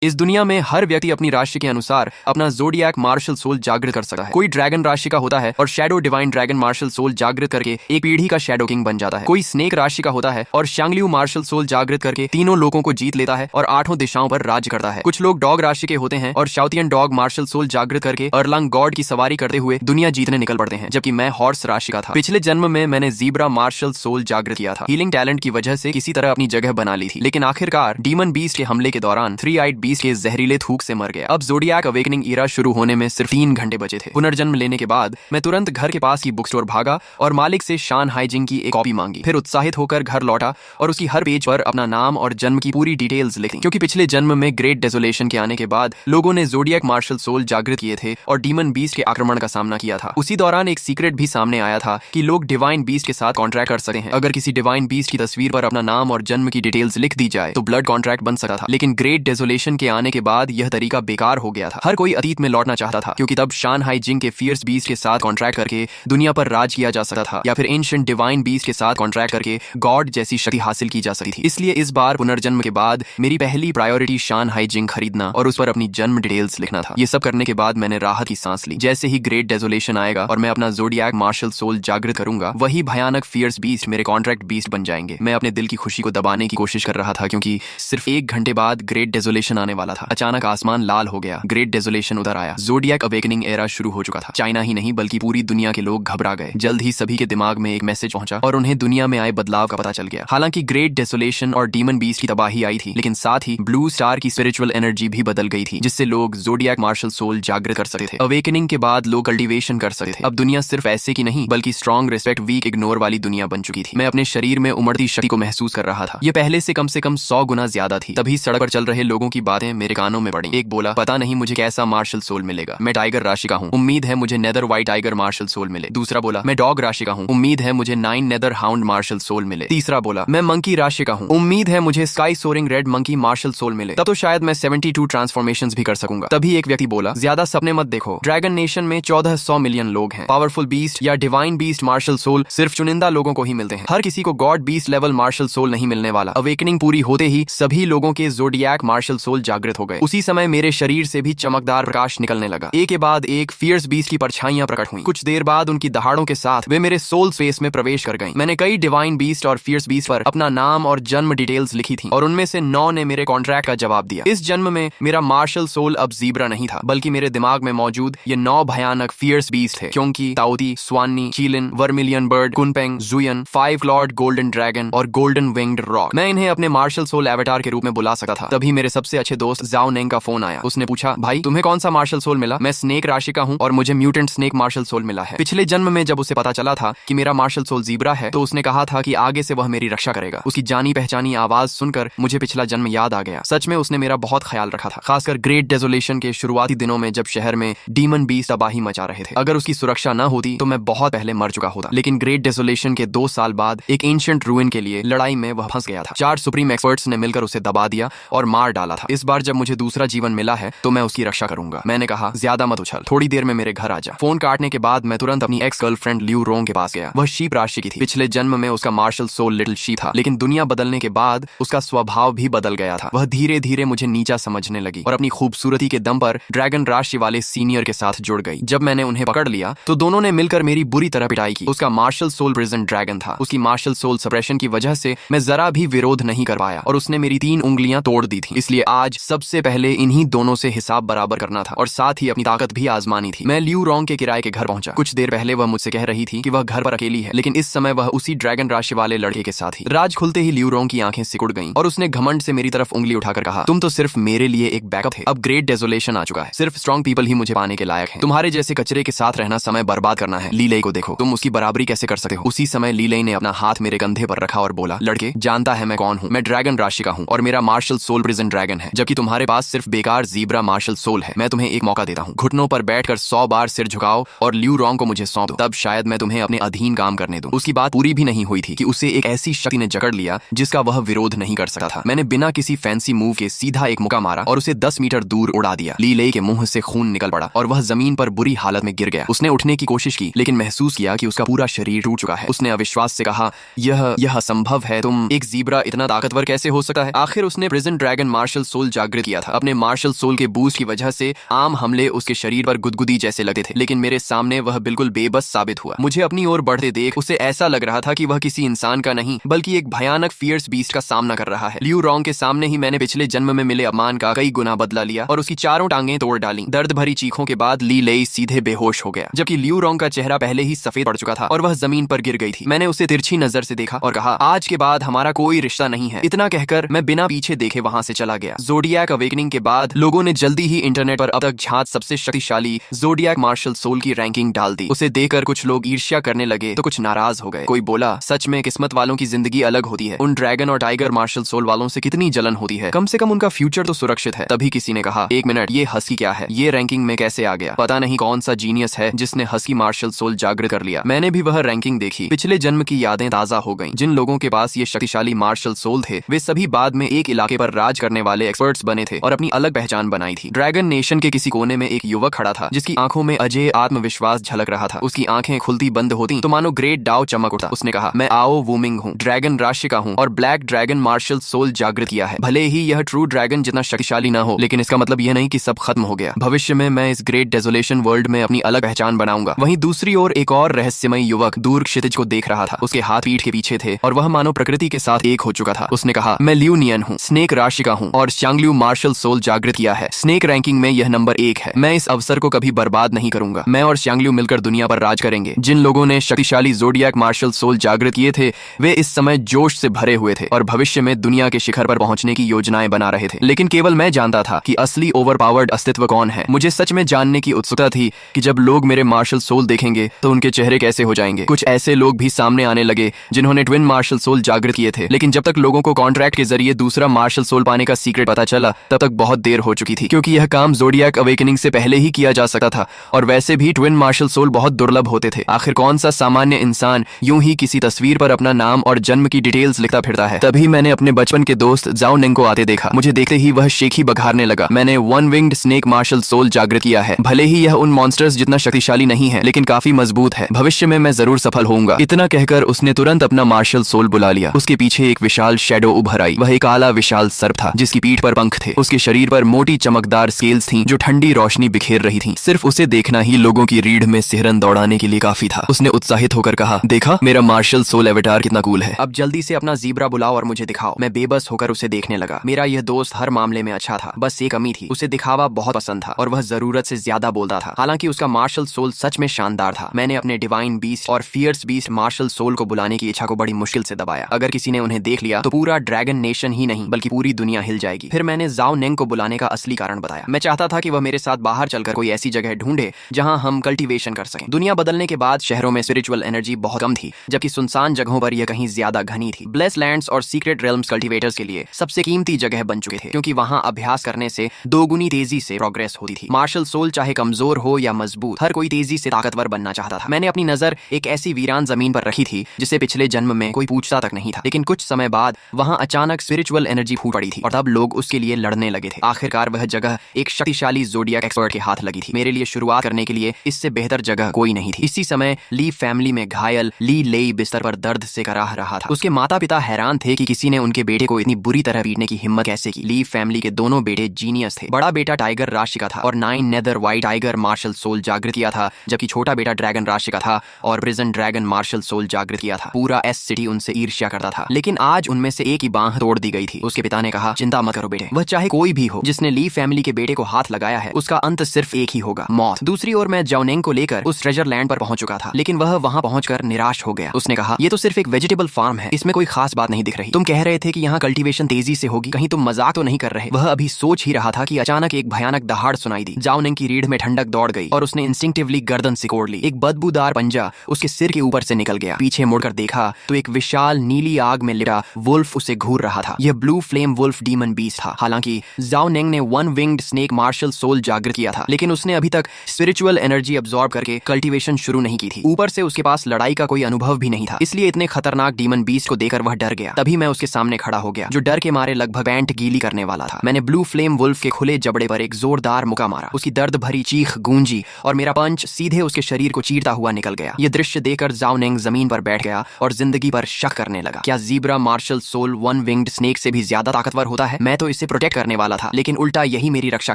इस दुनिया में हर व्यक्ति अपनी राशि के अनुसार अपना ज़ोडिएक मार्शल सोल जागृत कर सकता है। कोई ड्रैगन राशि का होता है और shadow divine dragon martial soul जागृत करके एक पीढ़ी का शैडो किंग बन जाता है। कोई स्नेक राशि का होता है और शांगलियू मार्शल सोल जागृत करके तीनों लोगों को जीत लेता है और 8 दिशाओं पर राज्य करता है। कुछ लोग डॉग राशि के होते हैं और शाउतियन डॉग मार्शल सोल जागृत करके अर्लांग गॉड की सवारी करते हुए दुनिया जीतने निकल पड़ते हैं, जबकि मैं हॉर्स राशि का था। पिछले जन्म में मैंने ज़ीब्रा मार्शल सोल जागृत किया था। हीलिंग टैलेंट की वजह से किसी तरह अपनी जगह बना ली थी, लेकिन आखिरकार डीमन बीस्ट के हमले के दौरान 3-आइड बीस्ट के जहरीले थूक से मर गया। अब ज़ोडिएक अवेकनिंग ईरा शुरू होने में सिर्फ 3 घंटे बचे थे। पुनर्जन्म लेने के बाद मैं तुरंत घर के पास की बुक स्टोर भागा और मालिक से शान हाइजिंग की एक कॉपी मांगी। फिर उत्साहित होकर घर लौटा और उसकी हर पेज पर अपना नाम और जन्म की पूरी डिटेल्स लिखी, क्योंकि पिछले जन्म में ग्रेट डेसोलेशन के आने के बाद लोगों ने ज़ोडिएक मार्शल सोल जागृत किए थे और डीमन बीस्ट के आक्रमण का सामना किया था। उसी दौरान एक सीक्रेट भी सामने आया था कि लोग डिवाइन बीस्ट के साथ कॉन्ट्रैक्ट कर सकते हैं। अगर किसी डिवाइन बीस्ट की तस्वीर पर अपना नाम और जन्म की डिटेल्स लिख दी जाए तो ब्लड कॉन्ट्रैक्ट बन सकता था, लेकिन ग्रेट डेसोलेशन के आने के बाद यह तरीका बेकार हो गया था। हर कोई अतीत में लौटना चाहता था, क्योंकि तब शान हाइजिंग के फियर्स बीस्ट के साथ कॉन्ट्रैक्ट करके दुनिया पर राज किया जा सकता था, या फिर एंशिएंट डिवाइन बीस्ट के साथ कॉन्ट्रैक्ट करके गॉड जैसी शक्ति हासिल की जा सकती थी। इसलिए इस बार पुनर्जन्म के बाद मेरी पहली प्रायोरिटी शान हाइजिंग खरीदना और उस पर अपनी जन्म डिटेल्स लिखना था। ये सब करने के बाद मैंने राहत की सांस ली। जैसे ही ग्रेट डेसोलेशन आएगा और मैं अपना ज़ोडिएक मार्शल सोल जागृत करूंगा, वही भयानक फियर्स बीस्ट मेरे कॉन्ट्रैक्ट बीस्ट बन जाएंगे। मैं अपने दिल की खुशी को दबाने की कोशिश कर रहा था, क्योंकि सिर्फ 1 घंटे बाद ग्रेट डेसोलेशन आने वाला था। अचानक आसमान लाल हो गया, ग्रेट डेसोलेशन उतर आया। ज़ोडिएक अवेकनिंग एरा शुरू हो चुका था। चाइना ही नहीं बल्कि पूरी दुनिया के लोग घबरा गए। जल्द ही सभी के दिमाग में एक मैसेज पहुंचा और उन्हें दुनिया में आए बदलाव का पता चल गया। हालांकि ग्रेट डेसोलेशन और डीमन बीस्ट की तबाही आई थी, लेकिन साथ ही ब्लू स्टार की स्पिरिचुअल एनर्जी भी बदल गई थी, जिससे लोग ज़ोडिएक मार्शल सोल जागृत कर सकते थे। अवेकनिंग के बाद लोग कल्टीवेशन कर सकते थे। अब दुनिया सिर्फ ऐसे की नहीं बल्कि स्ट्रॉन्ग, रिस्पेक्ट, वीक, इग्नोर वाली दुनिया बन चुकी थी। मैं अपने शरीर में उमड़ती शक्ति को महसूस कर रहा था। ये पहले से कम 100 गुना ज्यादा थी। तभी सड़क पर चल रहे लोगों की बातें मेरे कानों में पड़ी। एक बोला, पता नहीं मुझे कैसा मार्शल सोल मिलेगा, मैं टाइगर राशि का हूँ, उम्मीद है मुझे nether white tiger martial soul मिले। दूसरा बोला, मैं डॉग राशि का हूँ, उम्मीद है मुझे 9 नेदर हाउंड मार्शल सोल मिले। तीसरा बोला, मैं मंकी राशि का हूँ, उम्मीद है मुझे sky soaring red monkey martial soul मिले। तब तो शायद मैं 72 ट्रांसफॉर्मेशंस भी कर सकूंगा। तभी एक व्यक्ति बोला, ज्यादा सपने मत देखो, ड्रैगन नेशन में 1400 मिलियन लोग हैं। पावरफुल बीस्ट या डिवाइन बीस्ट मार्शल सोल सिर्फ चुनिंदा लोगों को ही मिलते हैं। हर किसी को god beast level martial soul नहीं मिलने वाला। अवेकनिंग पूरी होते ही सभी लोगों के ज़ोडिएक मार्शल सोल जागृत हो गए। उसी समय मेरे शरीर से भी चमकदार प्रकाश निकलने लगा। एक के बाद एक फियर्स बीस्ट की परछाइयां प्रकट हुई। कुछ देर बाद उनकी दहाड़ों के साथ वे मेरे सोल स्पेस में प्रवेश कर गईं। मैंने कई डिवाइन बीस्ट और फियर्स बीस्ट पर अपना नाम और जन्म डिटेल्स लिखी थी, और उनमें से 9 ने मेरे कॉन्ट्रैक्ट का जवाब दिया। इस जन्म में मेरा मार्शल सोल अब ज़ीब्रा नहीं था, बल्कि मेरे दिमाग में मौजूद ये 9 भयानक फियर्स बीस्ट थे, क्योंकि Taotie, Suanni, Qilin, vermilion bird, Kunpeng, Zhuyan, 5 lord golden dragon और गोल्डन विंग्ड रॉक। मैं इन्हें अपने मार्शल सोल एवेटार के रूप में बुला सकता था। तभी मेरे सबसे अच्छे दोस्त जाओ नेंग का फोन आया। उसने पूछा, भाई तुम्हें कौन सा मार्शल सोल मिला? मैं स्नेक राशि का हूँ और मुझे म्यूटेंट स्नेक मार्शल सोल मिला है। पिछले जन्म में जब उसे पता चला था कि मेरा मार्शल सोल ज़ीब्रा है, तो उसने कहा था कि आगे से वह मेरी रक्षा करेगा। उसकी जानी पहचानी आवाज सुनकर मुझे पिछला जन्म याद आ गया। सच में उसने मेरा बहुत ख्याल रखा था, खासकर ग्रेट डेसोलेशन के शुरुआती दिनों में, जब शहर में डीमन बीस्ट तबाही मचा रहे थे। अगर उसकी सुरक्षा न होती तो मैं बहुत पहले मर चुका होता। लेकिन ग्रेट डेसोलेशन के 2 साल बाद एक एंशिएंट रूइन के लिए लड़ाई में वह फंस गया था। 4 सुप्रीम एक्सपर्ट्स ने मिलकर उसे दबा दिया और मार डाला था। इस बार जब मुझे दूसरा जीवन मिला है तो मैं उसकी रक्षा करूंगा। मैंने कहा, ज्यादा मत उछल, थोड़ी देर में मेरे घर आ जा। फोन काटने के बाद मैं तुरंत अपनी एक्स गर्लफ्रेंड लियू रोंग के पास गया। वह शीप राशि की थी। पिछले जन्म में उसका मार्शल सोल लिटिल शीप था, लेकिन दुनिया बदलने के बाद उसका स्वभाव भी बदल गया था। वह धीरे धीरे मुझे नीचा समझने लगी और अपनी खूबसूरती के दम पर ड्रैगन राशि वाले सीनियर के साथ जुड़ गई। जब मैंने उन्हें पकड़ लिया तो दोनों ने मिलकर मेरी बुरी तरह पिटाई की। उसका मार्शल सोल प्रिजन ड्रैगन था। उसकी मार्शल सोल सप्रेशन की वजह से मैं जरा भी विरोध नहीं कर पाया और उसने मेरी 3 उंगलियां तोड़ दी थी। इसलिए आज सबसे पहले इन्हीं दोनों से हिसाब बराबर करना था और साथ ही अपनी ताकत भी आजमानी थी। मैं लियू रोंग के किराए के घर पहुंचा। कुछ देर पहले वह मुझसे कह रही थी कि वह घर पर अकेली है, लेकिन इस समय वह उसी ड्रैगन राशि वाले लड़के के साथ ही। राज खुलते ही लियू रोंग की आंखें सिकुड़ गईं और उसने घमंड से मेरी तरफ उंगली उठाकर कहा, तुम तो सिर्फ मेरे लिए एक बैकअप थे। अब ग्रेट डेसोलेशन आ चुका है, सिर्फ स्ट्रॉन्ग पीपल ही मुझे पाने के लायक हैं। तुम्हारे जैसे कचरे के साथ रहना समय बर्बाद करना है। लीले को देखो, तुम उसकी बराबरी कैसे कर सकते हो? उसी समय लीले ने अपना हाथ मेरे कंधे पर रखा और बोला, लड़के, जानता है मैं कौन हूँ? मैं ड्रैगन राशि का हूँ और मेरा मार्शल सोल प्रिजन ड्रैगन है, जबकि तुम्हारे पास सिर्फ बेकार ज़ीब्रा मार्शल सोल है। मैं तुम्हें एक मौका देता हूँ, घुटनों पर बैठकर 100 बार सिर झुकाओ और लियू रोंग को मुझे सौंप दो, तब शायद मैं तुम्हें अपने अधीन काम करने दूं। उसकी बात पूरी भी नहीं हुई थी कि उसे एक ऐसी शक्ति ने जकड़ लिया जिसका वह विरोध नहीं कर सकता था। मैंने बिना किसी फैंसी मूव के सीधा एक मुक्का मारा और उसे 10 मीटर दूर उड़ा दिया। लीले के मुंह से खून निकल पड़ा और वह जमीन पर बुरी हालत में गिर गया। उसने उठने की कोशिश की, लेकिन महसूस किया कि उसका पूरा शरीर टूट चुका है। उसने अविश्वास से कहा, यह असंभव है, तुम एक ज़ीब्रा इतना ताकतवर कैसे हो सकता है? आखिर उसने prison dragon martial soul soul जागृत किया था। अपने मार्शल सोल के बूस्ट की वजह से आम हमले उसके शरीर पर गुदगुदी जैसे लगते थे, लेकिन मेरे सामने वह बिल्कुल बेबस साबित हुआ। मुझे अपनी ओर बढ़ते देख उसे ऐसा लग रहा था कि वह किसी इंसान का नहीं बल्कि एक भयानक फियर्स बीस्ट का सामना कर रहा है। लियू रोंग के सामने ही मैंने पिछले जन्म में मिले अपमान का कई गुना बदला लिया और उसकी चारों टांगें तोड़ डाली। दर्द भरी चीखों के बाद ली लेई सीधे बेहोश हो गया, जबकि लियू रोंग का चेहरा पहले ही सफेद पड़ चुका था और वह जमीन पर गिर गई थी। मैंने उसे तिरछी नजर से देखा और कहा, आज के बाद हमारा कोई रिश्ता नहीं है। इतना कहकर मैं बिना पीछे देखे वहां से चला गया। ज़ोडिएक अवेकनिंग के बाद लोगों ने जल्दी ही इंटरनेट पर अब तक झात सबसे शक्तिशाली ज़ोडिएक मार्शल सोल की रैंकिंग डाल दी। उसे देखकर कुछ लोग ईर्ष्या करने लगे तो कुछ नाराज हो गए। कोई बोला, सच में किस्मत वालों की जिंदगी अलग होती है। उन ड्रैगन और टाइगर मार्शल सोल वालों से कितनी जलन होती है, कम से कम उनका फ्यूचर तो सुरक्षित है। तभी किसी ने कहा, एक मिनट, ये हस्की क्या है? ये रैंकिंग में कैसे आ गया? पता नहीं कौन सा जीनियस है जिसने हस्की मार्शल सोल जागृत कर लिया। मैंने भी वह रैंकिंग देखी। पिछले जन्म की यादें ताजा हो गईं। जिन लोगों के पास ये शक्तिशाली मार्शल सोल थे वे सभी बाद में एक इलाके पर राज करने वाले एक्सपर्ट्स बने थे और अपनी अलग पहचान बनाई थी। ड्रैगन नेशन के किसी कोने में एक युवक खड़ा था जिसकी आंखों में अजय आत्मविश्वास झलक रहा था। उसकी आंखें खुलती बंद होती तो मानो ग्रेट डाउ चमक उठता। उसने कहा, मैं आओ वूमिंग हूँ, ड्रैगन राशि का हूँ और ब्लैक ड्रैगन मार्शल सोल जागृत किया है। भले ही यह ट्रू ड्रैगन जितना शक्तिशाली ना हो, लेकिन इसका मतलब यह नहीं कि सब खत्म हो गया। भविष्य में मैं इस ग्रेट डेजोलेशन वर्ल्ड में अपनी अलग पहचान बनाऊंगा। वहीं दूसरी ओर एक और रहस्यमय युवक दूर क्षितिज को देख रहा था। उसके हाथ पीठ के पीछे थे और वह मानो प्रकृति के साथ एक हो चुका था। उसने कहा, मैं लियू नियन हूँ, स्नेक राशि का हूँ और शांगलियू मार्शल सोल जागृत किया है। स्नेक रैंकिंग में यह नंबर 1 है। मैं इस अवसर को कभी बर्बाद नहीं करूंगा। मैं और शांगलियू मिलकर दुनिया पर राज करेंगे। जिन लोगों ने शक्तिशाली ज़ोडिएक मार्शल सोल जागृत किए थे वे इस समय जोश से भरे हुए थे और भविष्य में दुनिया के शिखर पर पहुंचने की योजनाएं बना रहे थे। लेकिन केवल मैं जानता था कि असली ओवरपावर्ड अस्तित्व कौन है। मुझे सच में जानने की उत्सुकता थी कि जब लोग मेरे मार्शल सोल देखेंगे तो उनके चेहरे कैसे हो जाएंगे। कुछ ऐसे लोग भी सामने आने लगे जिन्होंने ट्विन मार्शल सोल जागृत किए थे, लेकिन जब तक लोगों को कॉन्ट्रैक्ट के जरिए दूसरा मार्शल सोल पाने का सीक्रेट पता चला तब तक बहुत देर हो चुकी थी, क्योंकि यह काम ज़ोडिएक अवेकनिंग से पहले ही किया जा सकता था और वैसे भी ट्विन मार्शल सोल बहुत दुर्लभ होते थे। आखिर कौन सा सामान्य इंसान यूं ही किसी तस्वीर पर अपना नाम और जन्म की डिटेल्स लिखता फिरता है। तभी मैंने अपने बचपन के दोस्त जाओ निंग को आते देखा। मुझे देखते ही वह शेखी बघारने लगा। मैंने one winged snake martial soul जागृत किया है। भले ही यह उन मॉन्स्टर्स जितना शक्तिशाली नहीं है, लेकिन काफी मजबूत है। भविष्य में मैं जरूर सफल होऊंगा। इतना कहकर उसने तुरंत अपना मार्शल सोल बुला लिया। उसके पीछे एक विशाल शैडो उभर आई। वह एक काला विशाल सर्प था जिसकी पीठ पर पंख थे। उसके शरीर पर मोटी चमकदार स्केल्स थीं जो ठंडी रोशनी बिखेर रही थीं। सिर्फ उसे देखना ही लोगों की रीढ़ में सिहरन दौड़ाने के लिए काफी था। उसने उत्साहित होकर कहा, देखा मेरा मार्शल सोल एवेटार कितना कूल है। अब जल्दी से अपना ज़ीब्रा बुलाओ और मुझे दिखाओ। मैं बेबस होकर उसे देखने लगा। मेरा यह दोस्त हर मामले में अच्छा था, बस एक कमी थी, उसे दिखावा बहुत पसंद था और वह जरूरत से ज्यादा बोलता था। हालांकि उसका मार्शल सोल सच में शानदार था। मैंने अपने डिवाइन बीस्ट और फियर्स बीस्ट मार्शल सोल को बुलाने की इच्छा को बड़ी मुश्किल से दबाया। अगर किसी ने उन्हें देख लिया तो पूरा ड्रैगन नेशन ही नहीं बल्कि पूरी दुनिया हिल जाएगी। फिर मैंने जाओ निंग को बुलाने का असली कारण बताया। मैं चाहता था कि वह मेरे साथ बाहर चलकर कोई ऐसी जगह ढूंढे जहां हम कल्टीवेशन कर सकें। दुनिया बदलने के बाद शहरों में स्पिरिचुअल एनर्जी बहुत कम थी, जबकि सुनसान जगहों पर यह कहीं ज्यादा घनी थी। ब्लेस लैंड्स और सीक्रेट रेल्म्स कल्टीवेटर्स के लिए सबसे कीमती जगह बन चुके थे, क्योंकि वहां अभ्यास करने से दोगुनी तेजी से प्रोग्रेस होती थी। मार्शल सोल चाहे कमजोर हो या मजबूत, हर कोई तेजी से ताकतवर बनना चाहता था। मैंने अपनी नजर एक ऐसी वीरान जमीन पर रखी थी जिसे पिछले जन्म में कोई पूछता तक नहीं था, लेकिन कुछ समय बाद वहां अचानक स्पिरिचुअल एनर्जी फूट पड़ी थी और तब लोग उसके लिए लड़ने लगे थे। आखिरकार वह जगह एक शक्तिशाली ज़ोडिएक एक्सपर्ट के हाथ लगी थी। मेरे लिए शुरुआत करने के लिए इससे बेहतर जगह कोई नहीं थी। इसी समय ली फैमिली में घायल ली लेई बिस्तर पर दर्द से कराह रहा था। उसके माता पिता हैरान थे कि किसी ने उनके बेटे को इतनी बुरी तरह पीटने की हिम्मत कैसे की। ली फैमिली के दोनों बेटे जीनियस थे। बड़ा बेटा टाइगर राशि का था और 9 nether white tiger martial soul जागृत किया था, जबकि छोटा बेटा ड्रैगन राशि का था और प्रिजन ड्रैगन मार्शल सोल जागृत किया था। पूरा एस सिटी उनसे ईर्ष्या करता था, लेकिन आज उनमें से एक ही बांह तोड़ दी गई थी। उसके पिता ने कहा, चिंता मत करो बेटे, वह चाहे कोई भी हो जिसने ली फैमिली के बेटे को हाथ लगाया है उसका अंत सिर्फ एक ही होगा, मौत। दूसरी ओर मैं जाओनिंग को लेकर उस ट्रेजर लैंड पर पहुंच चुका था, लेकिन वह वहां पहुंचकर निराश हो गया। उसने कहा, ये तो सिर्फ एक वेजिटेबल फार्म है, इसमें कोई खास बात नहीं दिख रही। तुम कह रहे थे कि यहाँ कल्टीवेशन तेजी से होगी, कहीं तुम मजाक तो नहीं कर रहे? वह अभी सोच ही रहा था कि अचानक एक भयानक दहाड़ सुनाई दी। जाओनिंग की रीढ़ में ठंडक दौड़ गई और उसने इंस्टिंक्टिवली गर्दन सिकोड़ ली। एक बदबूदार पंजा उसके सिर के ऊपर से निकल गया। पीछे मुड़कर देखा तो एक विशाल नीली आग में लिपटा वुल्फ उसे घूर रहा था। यह blue flame wolf demon beast था। हालांकि जाओ निंग ने one winged snake martial soul जागृत किया था, लेकिन उसने अभी तक स्पिरिचुअल एनर्जी अब्सॉर्ब करके कल्टीवेशन शुरू नहीं की थी। ऊपर से उसके पास लड़ाई का कोई अनुभव भी नहीं था, इसलिए इतने खतरनाक डीमन बीस्ट को देखकर वह डर गया। तभी मैं उसके सामने खड़ा हो गया, जो डर के मारे लगभग पैंट गीली करने वाला था। मैंने ब्लू फ्लेम वुल्फ के खुले जबड़े पर एक जोरदार मुक्का मारा। उसकी दर्द भरी चीख गूंजी और मेरा पंच सीधे उसके शरीर को चीरता हुआ निकल गया। यह दृश्य देखकर जाओ निंग जमीन पर बैठ गया और जिंदगी पर शक करने लगा। क्या zebra martial soul one winged snake से भी ज्यादा ताकतवर होता है? मैं तो से प्रोटेक्ट करने वाला था, लेकिन उल्टा यही मेरी रक्षा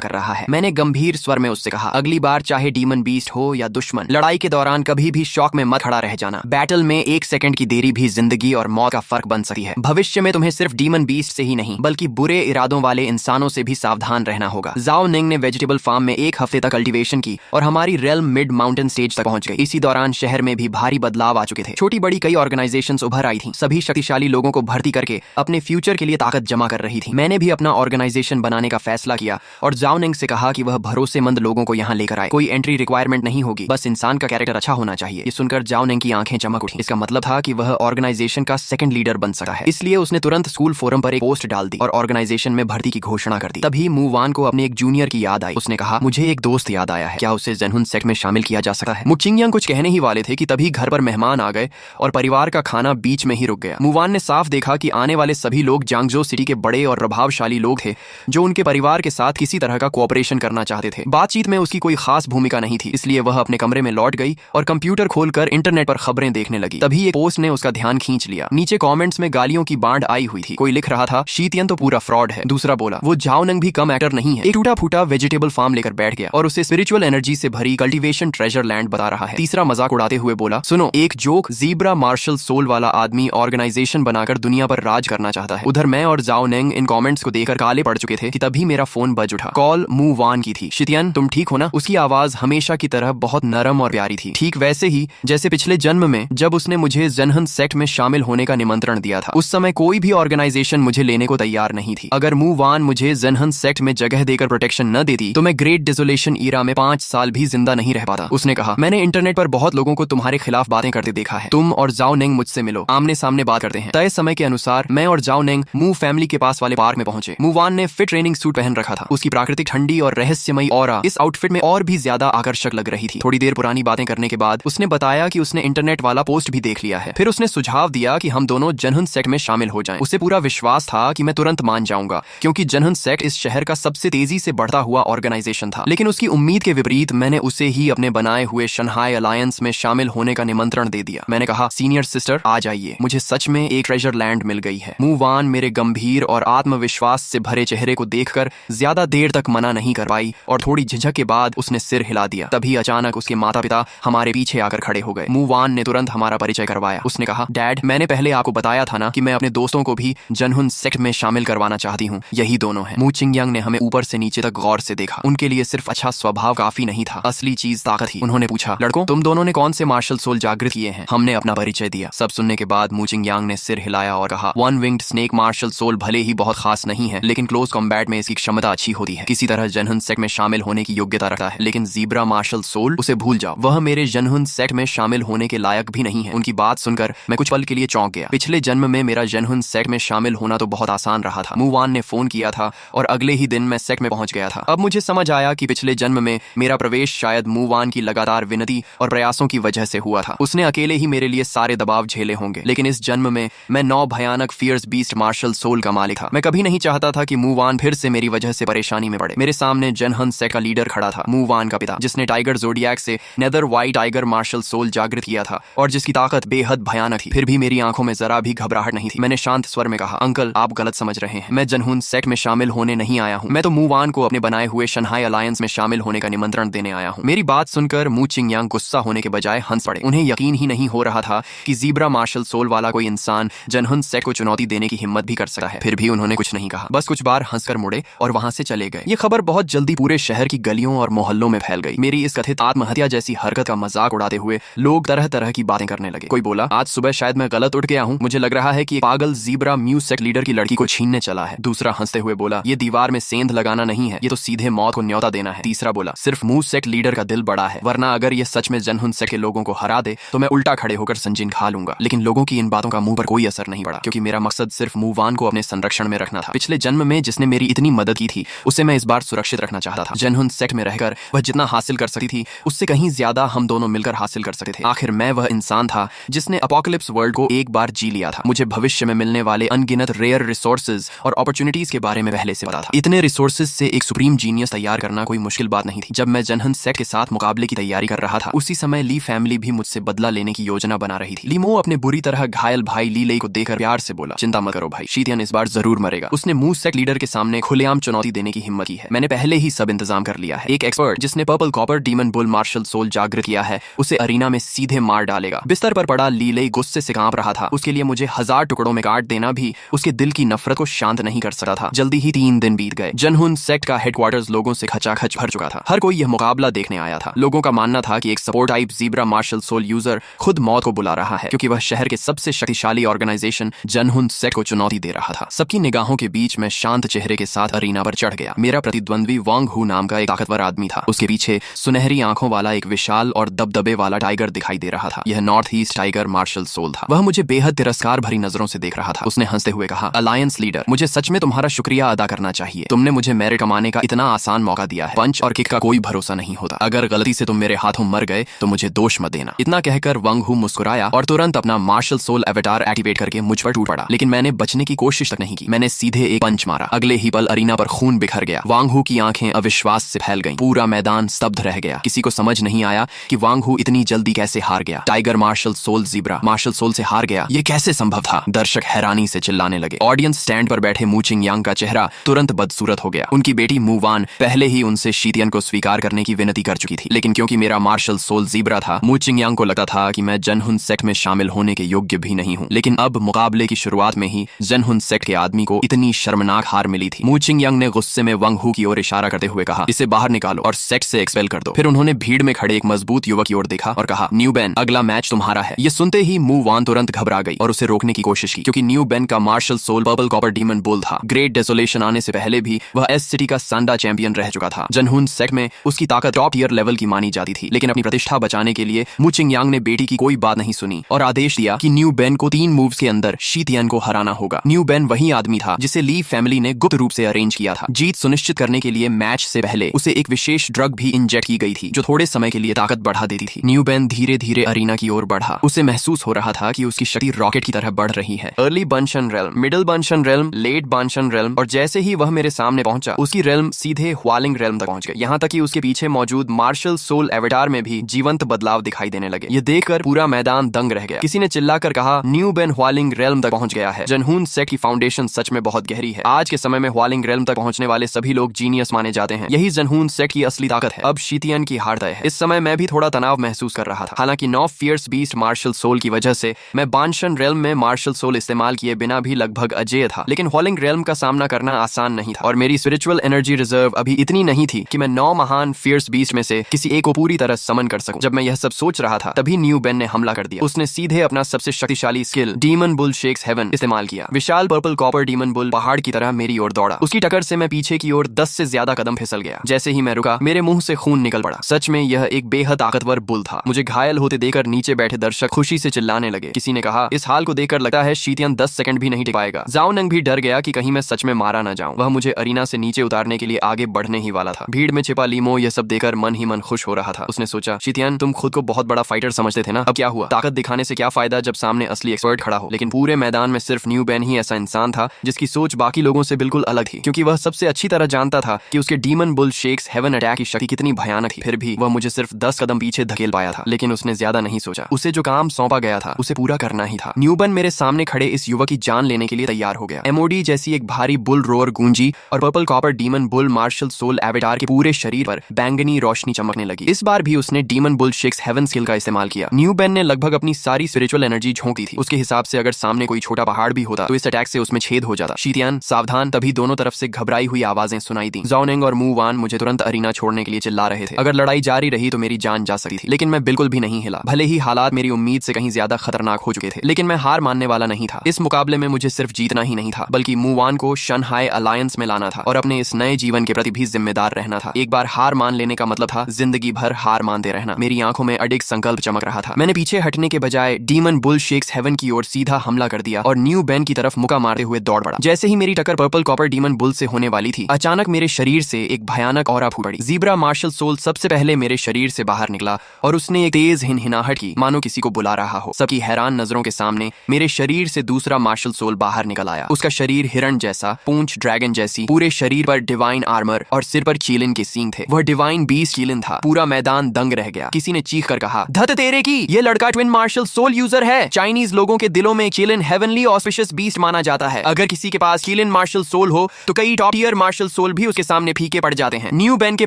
कर रहा है। मैंने गंभीर स्वर में उससे कहा, अगली बार चाहे डीमन बीस्ट हो या दुश्मन, लड़ाई के दौरान कभी भी शौक में मत खड़ा रह जाना। बैटल में 1 सेकंड की देरी भी जिंदगी और मौत का फर्क बन सकती है। भविष्य में तुम्हें सिर्फ डीमन बीस्ट से ही नहीं बल्कि बुरे इरादों वाले इंसानों से भी सावधान रहना होगा। जाओ निंग ने वेजिटेबल फार्म में 1 हफ्ते तक कल्टीवेशन की और हमारी रेल्म मिड माउंटेन स्टेज तक पहुंच गई। इसी दौरान शहर में भी भारी बदलाव आ चुके थे। छोटी बड़ी कई ऑर्गेनाइजेशंस उभर आई थी, सभी शक्तिशाली लोगों को भर्ती करके अपने फ्यूचर के लिए ताकत जमा कर रही थी। मैंने भी अपना ऑर्गेनाइजेशन बनाने का फैसला किया और जाओ निंग से कहा कि वह भरोसेमंद लोगों को यहाँ लेकर आए। कोई एंट्री रिक्वायरमेंट नहीं होगी, बस इंसान का कैरेक्टर अच्छा होना चाहिए। ये सुनकर जाओ निंग की आंखें चमक उठी। इसका मतलब था कि वह ऑर्गेनाइजेशन का सेकंड लीडर बन सकता है। इसलिए उसने तुरंत स्कूल फोरम पर एक पोस्ट डाल दी और ऑर्गेनाइजेशन में भर्ती की घोषणा कर दी। तभी मूवान को अपने एक जूनियर की याद आई। उसने कहा, मुझे एक दोस्त याद आया है, क्या उसे जेनहुन सेक्ट में शामिल किया जा सकता है? मुचिंगयांग कुछ कहने ही वाले थे कि तभी घर पर मेहमान आ गए और परिवार का खाना बीच में ही रुक गया। मूवान ने साफ देखा कि आने वाले सभी लोग जांगजो सिटी के बड़े और प्रभावशाली लोग थे जो उनके परिवार के साथ किसी तरह का कोऑपरेशन करना चाहते थे। बातचीत में उसकी कोई खास भूमिका नहीं थी, इसलिए वह अपने कमरे में लौट गई और कंप्यूटर खोलकर इंटरनेट पर खबरें देखने लगी। तभी एक पोस्ट ने उसका ध्यान खींच लिया। नीचे कमेंट्स में गालियों की बाढ़ आई हुई थी। कोई लिख रहा था, शीतियन तो पूरा फ्रॉड है। दूसरा बोला, वो जाओ निंग भी कम एक्टर नहीं है। एक टूटा फूटा वेजिटेबल फार्म लेकर बैठ गया और उसे स्पिरिचुअल एनर्जी से भरी कल्टीवेशन ट्रेजर लैंड बता रहा है। तीसरा मजाक उड़ाते हुए बोला, सुनो, एक जोक, ज़ीब्रा मार्शल सोल वाला आदमी ऑर्गेनाइजेशन बनाकर दुनिया पर राज करना चाहता है। उधर मैं और जाओ निंग इन कमेंट्स को देखकर काले पड़ चुके थे कि तभी मेरा फोन बज उठा। कॉल मूवान की थी। शीतियन, तुम ठीक हो ना? उसकी आवाज हमेशा की तरह बहुत नरम और प्यारी थी, ठीक वैसे ही जैसे पिछले जन्म में जब उसने मुझे जेनहुन सेक्ट में शामिल होने का निमंत्रण दिया था। उस समय कोई भी ऑर्गेनाइजेशन मुझे लेने को तैयार नहीं थी। अगर मूवान मुझे जेनहुन सेक्ट में जगह देकर प्रोटेक्शन न देती तो मैं ग्रेट डिसोलेशन ईरा में 5 साल भी जिंदा नहीं रह पाता। उसने कहा, मैंने इंटरनेट पर बहुत लोगों को तुम्हारे खिलाफ बातें करते देखा है। तुम और जाओ निंग मुझसे मिलो, आमने सामने बात करते हैं। तय समय के अनुसार मैं और जाओ निंग मू फैमिली के पास वाले पार्क में पहुंचे। मूवान ने फिट ट्रेनिंग सूट पहन रखा था। उसकी प्राकृतिक ठंडी और रहस्यमयी ऑरा इस आउटफिट में और भी ज्यादा आकर्षक लग रही थी। थोड़ी देर पुरानी बातें करने के बाद उसने बताया कि उसने इंटरनेट वाला पोस्ट भी देख लिया है। फिर उसने सुझाव दिया कि हम दोनों जेनहुन सेक्ट में शामिल हो जाएं। उसे पूरा विश्वास था कि मैं तुरंत मान जाऊंगा, क्योंकि जेनहुन सेक्ट इस शहर का सबसे तेजी से बढ़ता हुआ ऑर्गेनाइजेशन था। लेकिन उसकी उम्मीद के विपरीत मैंने उसे ही अपने बनाए हुए शंघाई अलायंस में शामिल होने का निमंत्रण दे दिया। मैंने कहा, सीनियर सिस्टर, आ जाइए, मुझे सच में एक ट्रेजर लैंड मिल गई है। मूवान मेरे गंभीर और आत्मविश्वास से भरे चेहरे को देखकर ज्यादा देर तक मना नहीं कर पाई और थोड़ी झिझक के बाद उसने सिर हिला दिया। तभी अचानक उसके माता पिता हमारे पीछे आकर खड़े हो गए। मूवान ने तुरंत हमारा परिचय करवाया। उसने कहा, डैड, मैंने पहले आपको बताया था ना कि मैं अपने दोस्तों को भी जेनहुन सेक्ट में शामिल करवाना चाहती हूँ। यही दोनों हैं। मुचिंगयांग ने हमें ऊपर से नीचे तक गौर से देखा। उनके लिए सिर्फ अच्छा स्वभाव काफी नहीं था, असली चीज ताकत थी। उन्होंने पूछा, लड़कों, तुम दोनों ने कौन से मार्शल सोल जागृत किए हैं? हमने अपना परिचय दिया। सब सुनने के बाद मुचिंगयांग ने सिर हिलाया और कहा, one winged snake martial soul भले ही बहुत खास नहीं है, लेकिन क्लोज कॉम्बैट में इसकी क्षमता अच्छी होती है। किसी तरह जेनहुन सेक्ट में शामिल होने की योग्यता रखता है। लेकिन ज़ीब्रा मार्शल सोल, उसे भूल जाओ, वह मेरे जेनहुन सेक्ट में शामिल होने के लायक भी नहीं है। उनकी बात सुनकर मैं कुछ पल के लिए चौंक गया। पिछले जन्म में मेरा जेनहुन सेक्ट में शामिल होना तो बहुत आसान रहा था। मूवान ने फोन किया था और अगले ही दिन मैं सेक्ट में पहुंच गया था। अब मुझे समझ आया कि पिछले जन्म में मेरा प्रवेश शायद मूवान की लगातार विनती और प्रयासों की वजह से हुआ था। उसने अकेले ही मेरे लिए सारे दबाव झेले होंगे। लेकिन इस जन्म में मैं 9 भयानक फियर्स बीस्ट मार्शल सोल का मालिक था। मैं कभी नहीं चाहता था कि मूवान फिर से मेरी वजह से परेशानी में पड़े। मेरे सामने जेनहुन सेक्ट का लीडर खड़ा था, मूवान का पिता, जिसने टाइगर जोडियाक से nether white tiger martial soul जागृत किया था और जिसकी ताकत बेहद भयानक थी। फिर भी मेरी आंखों में जरा भी घबराहट नहीं थी। मैंने शांत स्वर में कहा, अंकल, आप गलत समझ रहे हैं। मैं जेनहुन सेक्ट में शामिल होने नहीं आया हूँ। मैं तो मूवान को अपने बनाए हुए शंघाई अलायंस में शामिल होने का निमंत्रण देने आया हूँ। मेरी बात सुनकर मुचिंगयांग गुस्सा होने के बजाय हंस पड़े। उन्हें यकीन ही नहीं हो रहा था कि ज़ीब्रा मार्शल सोल वाला कोई इंसान जेनहुन सेक्ट को चुनौती देने की हिम्मत भी कर सकता है। फिर भी उन्होंने कुछ नहीं कहा, बस कुछ बार हंसकर मुड़े और वहां से चले गए। ये खबर बहुत जल्दी पूरे शहर की गलियों और मोहल्लों में फैल गई। मेरी इस कथित आत्महत्या जैसी हरकत का मजाक उड़ाते हुए लोग तरह तरह की बातें करने लगे। कोई बोला, आज सुबह शायद मैं गलत उठ गया हूँ, मुझे लग रहा है कि पागल ज़ीब्रा म्यू सेक्ट लीडर की लड़की को छीनने चला है। दूसरा हंसते हुए बोला, ये दीवार में सेंध लगाना नहीं है, ये तो सीधे मौत को न्योता देना है। तीसरा बोला, सिर्फ म्यू सेक्ट लीडर का दिल बड़ा है, वरना अगर ये सच में जेनहुन सेक्ट के लोगों को हरा दे तो मैं उल्टा खड़े होकर संजीन खा लूंगा। लेकिन लोगों की इन बातों का मुंह पर कोई असर नहीं पड़ा, क्योंकि मेरा मकसद सिर्फ मूवान को अपने संरक्षण में रखना था। पिछले जन्म में जिसने मेरी इतनी मदद की थी उसे मैं इस बार सुरक्षित रखना चाहता था। जेनहुन सेक्ट में रहकर वह जितना हासिल कर सकती थी उससे कहीं ज्यादा हम दोनों मिलकर हासिल कर सकते थे। आखिर मैं वह इंसान था जिसने अपोकलिप्स वर्ल्ड को एक बार जी लिया था। मुझे भविष्य में मिलने वाले अनगिनत रेयर रिसोर्सेज और अपॉर्चुनिटीज के बारे में पहले से पता था। इतने रिसोर्सेज से एक सुप्रीम जीनियस तैयार करना कोई मुश्किल बात नहीं थी। जब मैं जेनहुन सेक्ट के साथ मुकाबले की तैयारी कर रहा था उसी समय ली फैमिली भी मुझसे बदला लेने की योजना बना रही थी। लीमो अपने बुरी तरह घायल भाई ली लेई को देखकर प्यार से बोला, चिंता मत करो भाई, शीतियन इस बार जरूर मरेगा। उसने मुंह सेक्ट लीडर के सामने खुलेआम चुनौती देने की हिम्मत की है। मैंने पहले ही सब इंतजाम कर लिया है। एक एक्सपर्ट जिसने purple copper demon bull martial soul जागृत किया है उसे अरीना में सीधे मार डालेगा। बिस्तर पर पड़ा लीले गुस्से से कांप रहा था। उसके लिए मुझे 1000 टुकड़ों में काट देना भी उसके दिल की नफरत को शांत नहीं कर सकता था। जल्दी ही 3 दिन बीत गए। जनहुन सेक्ट का हेडक्वार्टर्स लोगों से खचाखच भर चुका था। हर कोई यह मुकाबला देखने आया था। लोगों का मानना था कि एक support type zebra martial soul user खुद मौत को बुला रहा है, क्योंकि वह शहर के सबसे शक्तिशाली ऑर्गेनाइजेशन जनहुन सेक्ट को चुनौती दे रहा था। सबकी निगाहों के बीच मैं शांत चेहरे के साथ अरीना पर चढ़ गया। मेरा प्रतिद्वंद्वी वांग हू नाम का एक ताकतवर आदमी था। उसके पीछे सुनहरी आंखों वाला एक विशाल और दबदबे वाला टाइगर दिखाई दे रहा था। यह north east tiger martial soul था। वह मुझे बेहद तिरस्कार भरी नजरों से देख रहा था। उसने हंसते हुए कहा, अलायंस लीडर, मुझे सच में तुम्हारा शुक्रिया अदा करना चाहिए। तुमने मुझे मेरिट कमाने का इतना आसान मौका दिया है। पंच और किक का कोई भरोसा नहीं होता। अगर गलती से तुम मेरे हाथों मर गए तो मुझे दोष मत देना। इतना कहकर वांग हू मुस्कुराया और तुरंत अपना मार्शल सोल एवेटार एक्टिवेट करके मुझ पर टूट पड़ा। लेकिन मैंने बचने की कोशिश तक नहीं की। मैंने सीधे एक पंच मारा। अगले ही पल अरीना पर खून बिखर गया। वांग हू की आंखें अविश्वास से फैल गईं। पूरा मैदान स्तब्ध रह गया। किसी को समझ नहीं आया कि वांग हू इतनी जल्दी कैसे हार गया। Tiger martial soul zebra martial soul से हार गया, ये कैसे संभव था? दर्शक हैरानी से चिल्लाने लगे। ऑडियंस स्टैंड पर बैठे मू चिंग यांग का चेहरा तुरंत बदसूरत हो गया। उनकी बेटी मू वान पहले ही उनसे शीतियन को स्वीकार करने की विनती कर चुकी थी, लेकिन क्योंकि मेरा मार्शल सोल ज़ीब्रा था, मू चिंग यांग को लगता था कि मैं जनहुन सेक्ट में शामिल होने के योग्य भी नहीं हूँ। लेकिन अब मुकाबले की शुरुआत में ही जनहुन सेक्ट के आदमी को इतनी शर्मनाक हार मिली थी। मू चिंग यांग ने गुस्से में वांग हू की ओर इशारा करते हुए कहा, इसे बाहर निकालो और सेक्ट से एक्सपेल कर दो। फिर उन्होंने भीड़ में खड़े एक मजबूत युवक की ओर देखा और कहा, न्यू बेन, अगला मैच तुम्हारा है। ये सुनते ही मू वान तुरंत घबरा गई और उसे रोकने की कोशिश की, क्योंकि न्यू बेन का martial soul purple copper demon bull था। ग्रेट डेसोलेशन आने से पहले भी वह एस सिटी का सांडा चैंपियन रह चुका था। जनहुन सेक्ट में उसकी ताकत टॉप टियर लेवल की मानी जाती थी। लेकिन अपनी प्रतिष्ठा बचाने के लिए मू चिंग यांग ने बेटी की कोई बात नहीं सुनी और आदेश दिया कि न्यू बेन को 3 मूव्स के अंदर शीतियन को हराना होगा। न्यू बेन वही आदमी था जिसे ली फैमिली ने गुप्त रूप से अरेंज किया था। जीत सुनिश्चित करने के लिए मैच से पहले उसे एक विशेष ड्रग भी इंजेक्ट की गई थी, जो थोड़े समय के लिए ताकत बढ़ा देती थी। न्यू बेन धीरे धीरे अरीना की ओर बढ़ा। उसे महसूस हो रहा था कि उसकी शक्ति रॉकेट की तरह बढ़ रही है। Early Banshan realm, middle Banshan realm, late Banshan realm, और जैसे ही वह मेरे सामने पहुंचा, उसकी रेल्म सीधे ह्वालिंग रेल्म तक पहुंच गई। यहाँ तक कि उसके पीछे मौजूद मार्शल सोल एवेटार में भी जीवंत बदलाव दिखाई देने लगे। ये देखकर पूरा मैदान दंग रह गया। किसी ने चिल्लाकर कहा, न्यू बेन ह्वालिंग रेल्म तक पहुंच गया है। जनहुन सेक्ट की फाउंडेशन सच में बहुत गहरी है। आज के समय में ह्वालिंग रेल्म तक पहुंचने वाले सभी लोग जीनियस माने जाते हैं। यही जनहुन सेक्ट की असली ताकत है। अब शीतियन की हार तय है। इस समय मैं भी थोड़ा तनाव महसूस कर रहा था। हालांकि 9 फियर्स बीस्ट मार्शल सोल की वजह से मैं बांशन रेल्म में मार्शल सोल इस्तेमाल किए बिना भी लगभग अजेय था। लेकिन ह्वालिंग रेल्म का सामना करना आसान नहीं था और मेरी स्पिरिचुअल एनर्जी रिजर्व अभी इतनी नहीं थी कि मैं 9 महान फियर्स बीस्ट में से किसी एक को पूरी तरह समन कर सकूं। जब मैं यह सब सोच रहा था, तभी न्यू बेन ने हमला कर दिया। उसने सीधे अपना सबसे शक्तिशाली skill demon bull shakes heaven इस्तेमाल किया। विशाल पर्पल कॉपर डीमन बुल पहाड़ की तरह मेरी ओर दौड़ा। उसकी टक्कर से मैं पीछे की ओर 10 से ज्यादा कदम फिसल गया। जैसे ही मैं रुका, मेरे मुंह से खून निकल पड़ा। सच में यह एक बेहद ताकतवर बुल था। मुझे घायल होते देखकर नीचे बैठे दर्शक खुशी से चिल्लाने लगे। किसी ने कहा, इस हाल को देखकर लगता है शीतियन 10 सेकंड भी नहीं टिक पाएगा। जाओ नंग भी डर गया कि कहीं मैं सच में मारा ना जाऊं। वह मुझे अरीना से नीचे उतारने के लिए आगे बढ़ने ही वाला था। भीड़ में छिपा लीमो यह सब देखकर मन ही मन खुश हो रहा था। उसने सोचा, शीतियन, तुम खुद को बहुत बड़ा फाइटर समझते थे ना, अब क्या हुआ? ताकत दिखाने से क्या फायदा जब सामने असली एक्सपर्ट खड़ा हो। लेकिन पूरे मैदान में सिर्फ न्यू बेन ही ऐसा इंसान था जिसकी सोच बाकी लोगों से बिल्कुल अलग थी, क्योंकि वह सबसे अच्छी तरह जानता था कि उसके demon bull shakes heaven attack की शक्ति कितनी भयानक थी। फिर भी वह मुझे सिर्फ 10 कदम पीछे धकेल पाया था। लेकिन उसने ज्यादा नहीं सोचा। उसे जो काम सौंपा गया था उसे पूरा करना ही था। न्यू बेन मेरे सामने खड़े इस युवक की जान लेने के लिए तैयार हो गया। एमओडी जैसी एक भारी बुल रोर गूंजी और purple copper demon bull martial soul avatar के पूरे शरीर पर बैंगनी रोशनी चमकने लगी। इस बार भी उसने demon bull shakes heaven skill का इस्तेमाल किया। न्यू बेन ने लगभग अपनी सारी स्पिरिचुअल एनर्जी झोंक दी थी। उसके हिसाब से अगर सामने कोई छोटा पहाड़ भी होता तो इस अटैक से उसमें छेद हो जाता। शीतियन, सावधान! तभी दोनों तरफ से घबराई हुई आवाजें सुनाई दी। ज़ाओनिंग और मू वान मुझे तुरंत अरीना छोड़ने के लिए चिल्ला रहे थे। अगर लड़ाई जारी रही तो मेरी जान जा सकती थी। लेकिन मैं बिल्कुल भी नहीं हिला। भले ही हालात मेरी उम्मीद से कहीं ज्यादा खतरनाक हो चुके थे, लेकिन मैं हार मानने वाला नहीं था। इस मुकाबले में मुझे सिर्फ जीतना ही नहीं था, बल्कि मू वान को शनहाई अलायंस में लाना था और अपने इस नए जीवन के प्रति भी जिम्मेदार रहना था। एक बार हार मान लेने का मतलब था जिंदगी भर हार मानते रहना। मेरी आंखों में अडिग संकल्प चमक रहा था। मैंने पीछे हटने के बजाय डीमन बुल शेक्स हेवन की ओर सीधा हमला कर दिया और न्यू बेन की तरफ मुका मारते हुए दौड़ पड़ा। जैसे ही मेरी टक्कर पर्पल कॉपर डीमन बुल से होने वाली थी, अचानक मेरे शरीर से एक भयानक ऑरा फूट पड़ी। ज़ीब्रा मार्शल सोल सबसे पहले मेरे शरीर से बाहर निकला और उसने एक तेज हिनहिनाहट की, मानो किसी को बुला रहा हो। सबकी हैरान नजरों के सामने मेरे शरीर से दूसरा मार्शल सोल बाहर निकल आया। उसका शरीर हिरण जैसा, पूंछ ड्रैगन जैसी, पूरे शरीर पर डिवाइन आर्मर और सिर पर चीलिन के सींग थे। वह डिवाइन बीस्ट चीलिन था। पूरा मैदान दंग रह गया। किसी ने चीख कर कहा, धत तेरे की, ये लड़का ट्विन मार्शल सोल यूजर है। चाइनीज लोगों के दिलों में चीलिन हेवनली ऑस्पिशियस बीस्ट माना जाता है। अगर किसी के पास चीलिन कीलन मार्शल सोल हो तो कई टॉप टियर मार्शल सोल भी उसके सामने फीके पड़ जाते हैं। न्यू बेन के